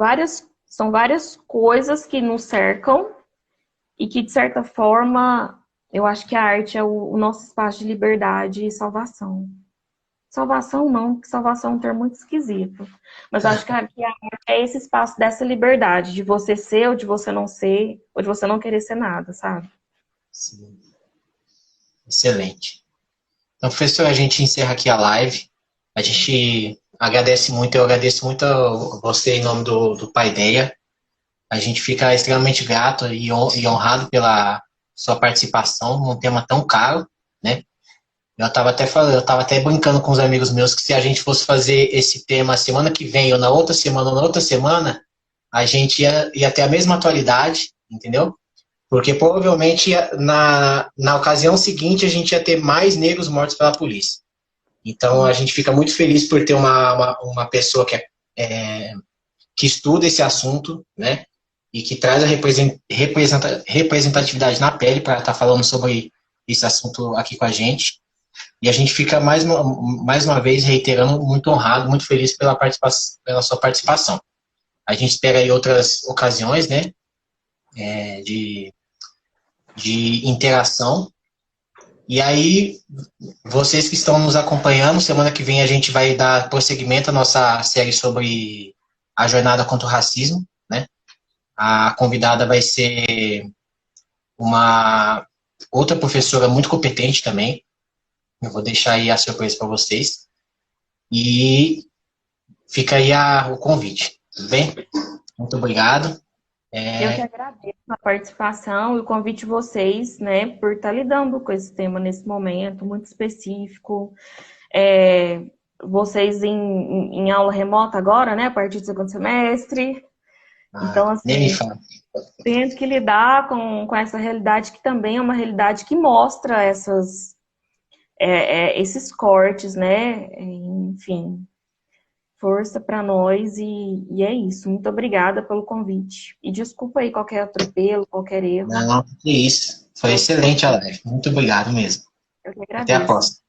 várias coisas que nos cercam e que, de certa forma, Eu acho que a arte é o nosso espaço de liberdade e salvação. Salvação não, porque salvação é um termo muito esquisito. Mas eu acho que a arte é esse espaço dessa liberdade, de você ser ou de você não ser, ou de você não querer ser nada, sabe? Sim. Excelente. Então, professor, a gente encerra aqui a live. A gente agradece muito, eu agradeço muito a você em nome do Paideia. A gente fica extremamente grato e honrado pela sua participação num tema tão caro, né? Eu estava até falando, eu estava até brincando com os amigos meus que se a gente fosse fazer esse tema semana que vem, ou na outra semana, a gente ia ter a mesma atualidade, entendeu? Porque provavelmente na ocasião seguinte a gente ia ter mais negros mortos pela polícia. Então a gente fica muito feliz por ter uma pessoa que estuda esse assunto, né? E que traz a representatividade na pele para estar falando sobre esse assunto aqui com a gente. E a gente fica mais uma vez reiterando, muito honrado, muito feliz pela sua participação. A gente espera aí outras ocasiões, né? De interação. E aí, vocês que estão nos acompanhando, semana que vem a gente vai dar prosseguimento à nossa série sobre a jornada contra o racismo, né? A convidada vai ser uma outra professora muito competente também. Eu vou deixar aí a surpresa para vocês. E fica aí o convite, tudo bem? Muito obrigado. Eu que agradeço a participação e o convite de vocês, né, por estar lidando com esse tema nesse momento muito específico. Vocês em aula remota agora, né, a partir do segundo semestre. Então, Nem me assim, fala. tendo que lidar com essa realidade que também é uma realidade que mostra esses cortes, né? Enfim, força para nós e é isso. Muito obrigada pelo convite. E desculpa aí qualquer atropelo, qualquer erro. Não, que isso. Foi excelente a live. Muito obrigado mesmo. Eu que Até a agradeço. próxima.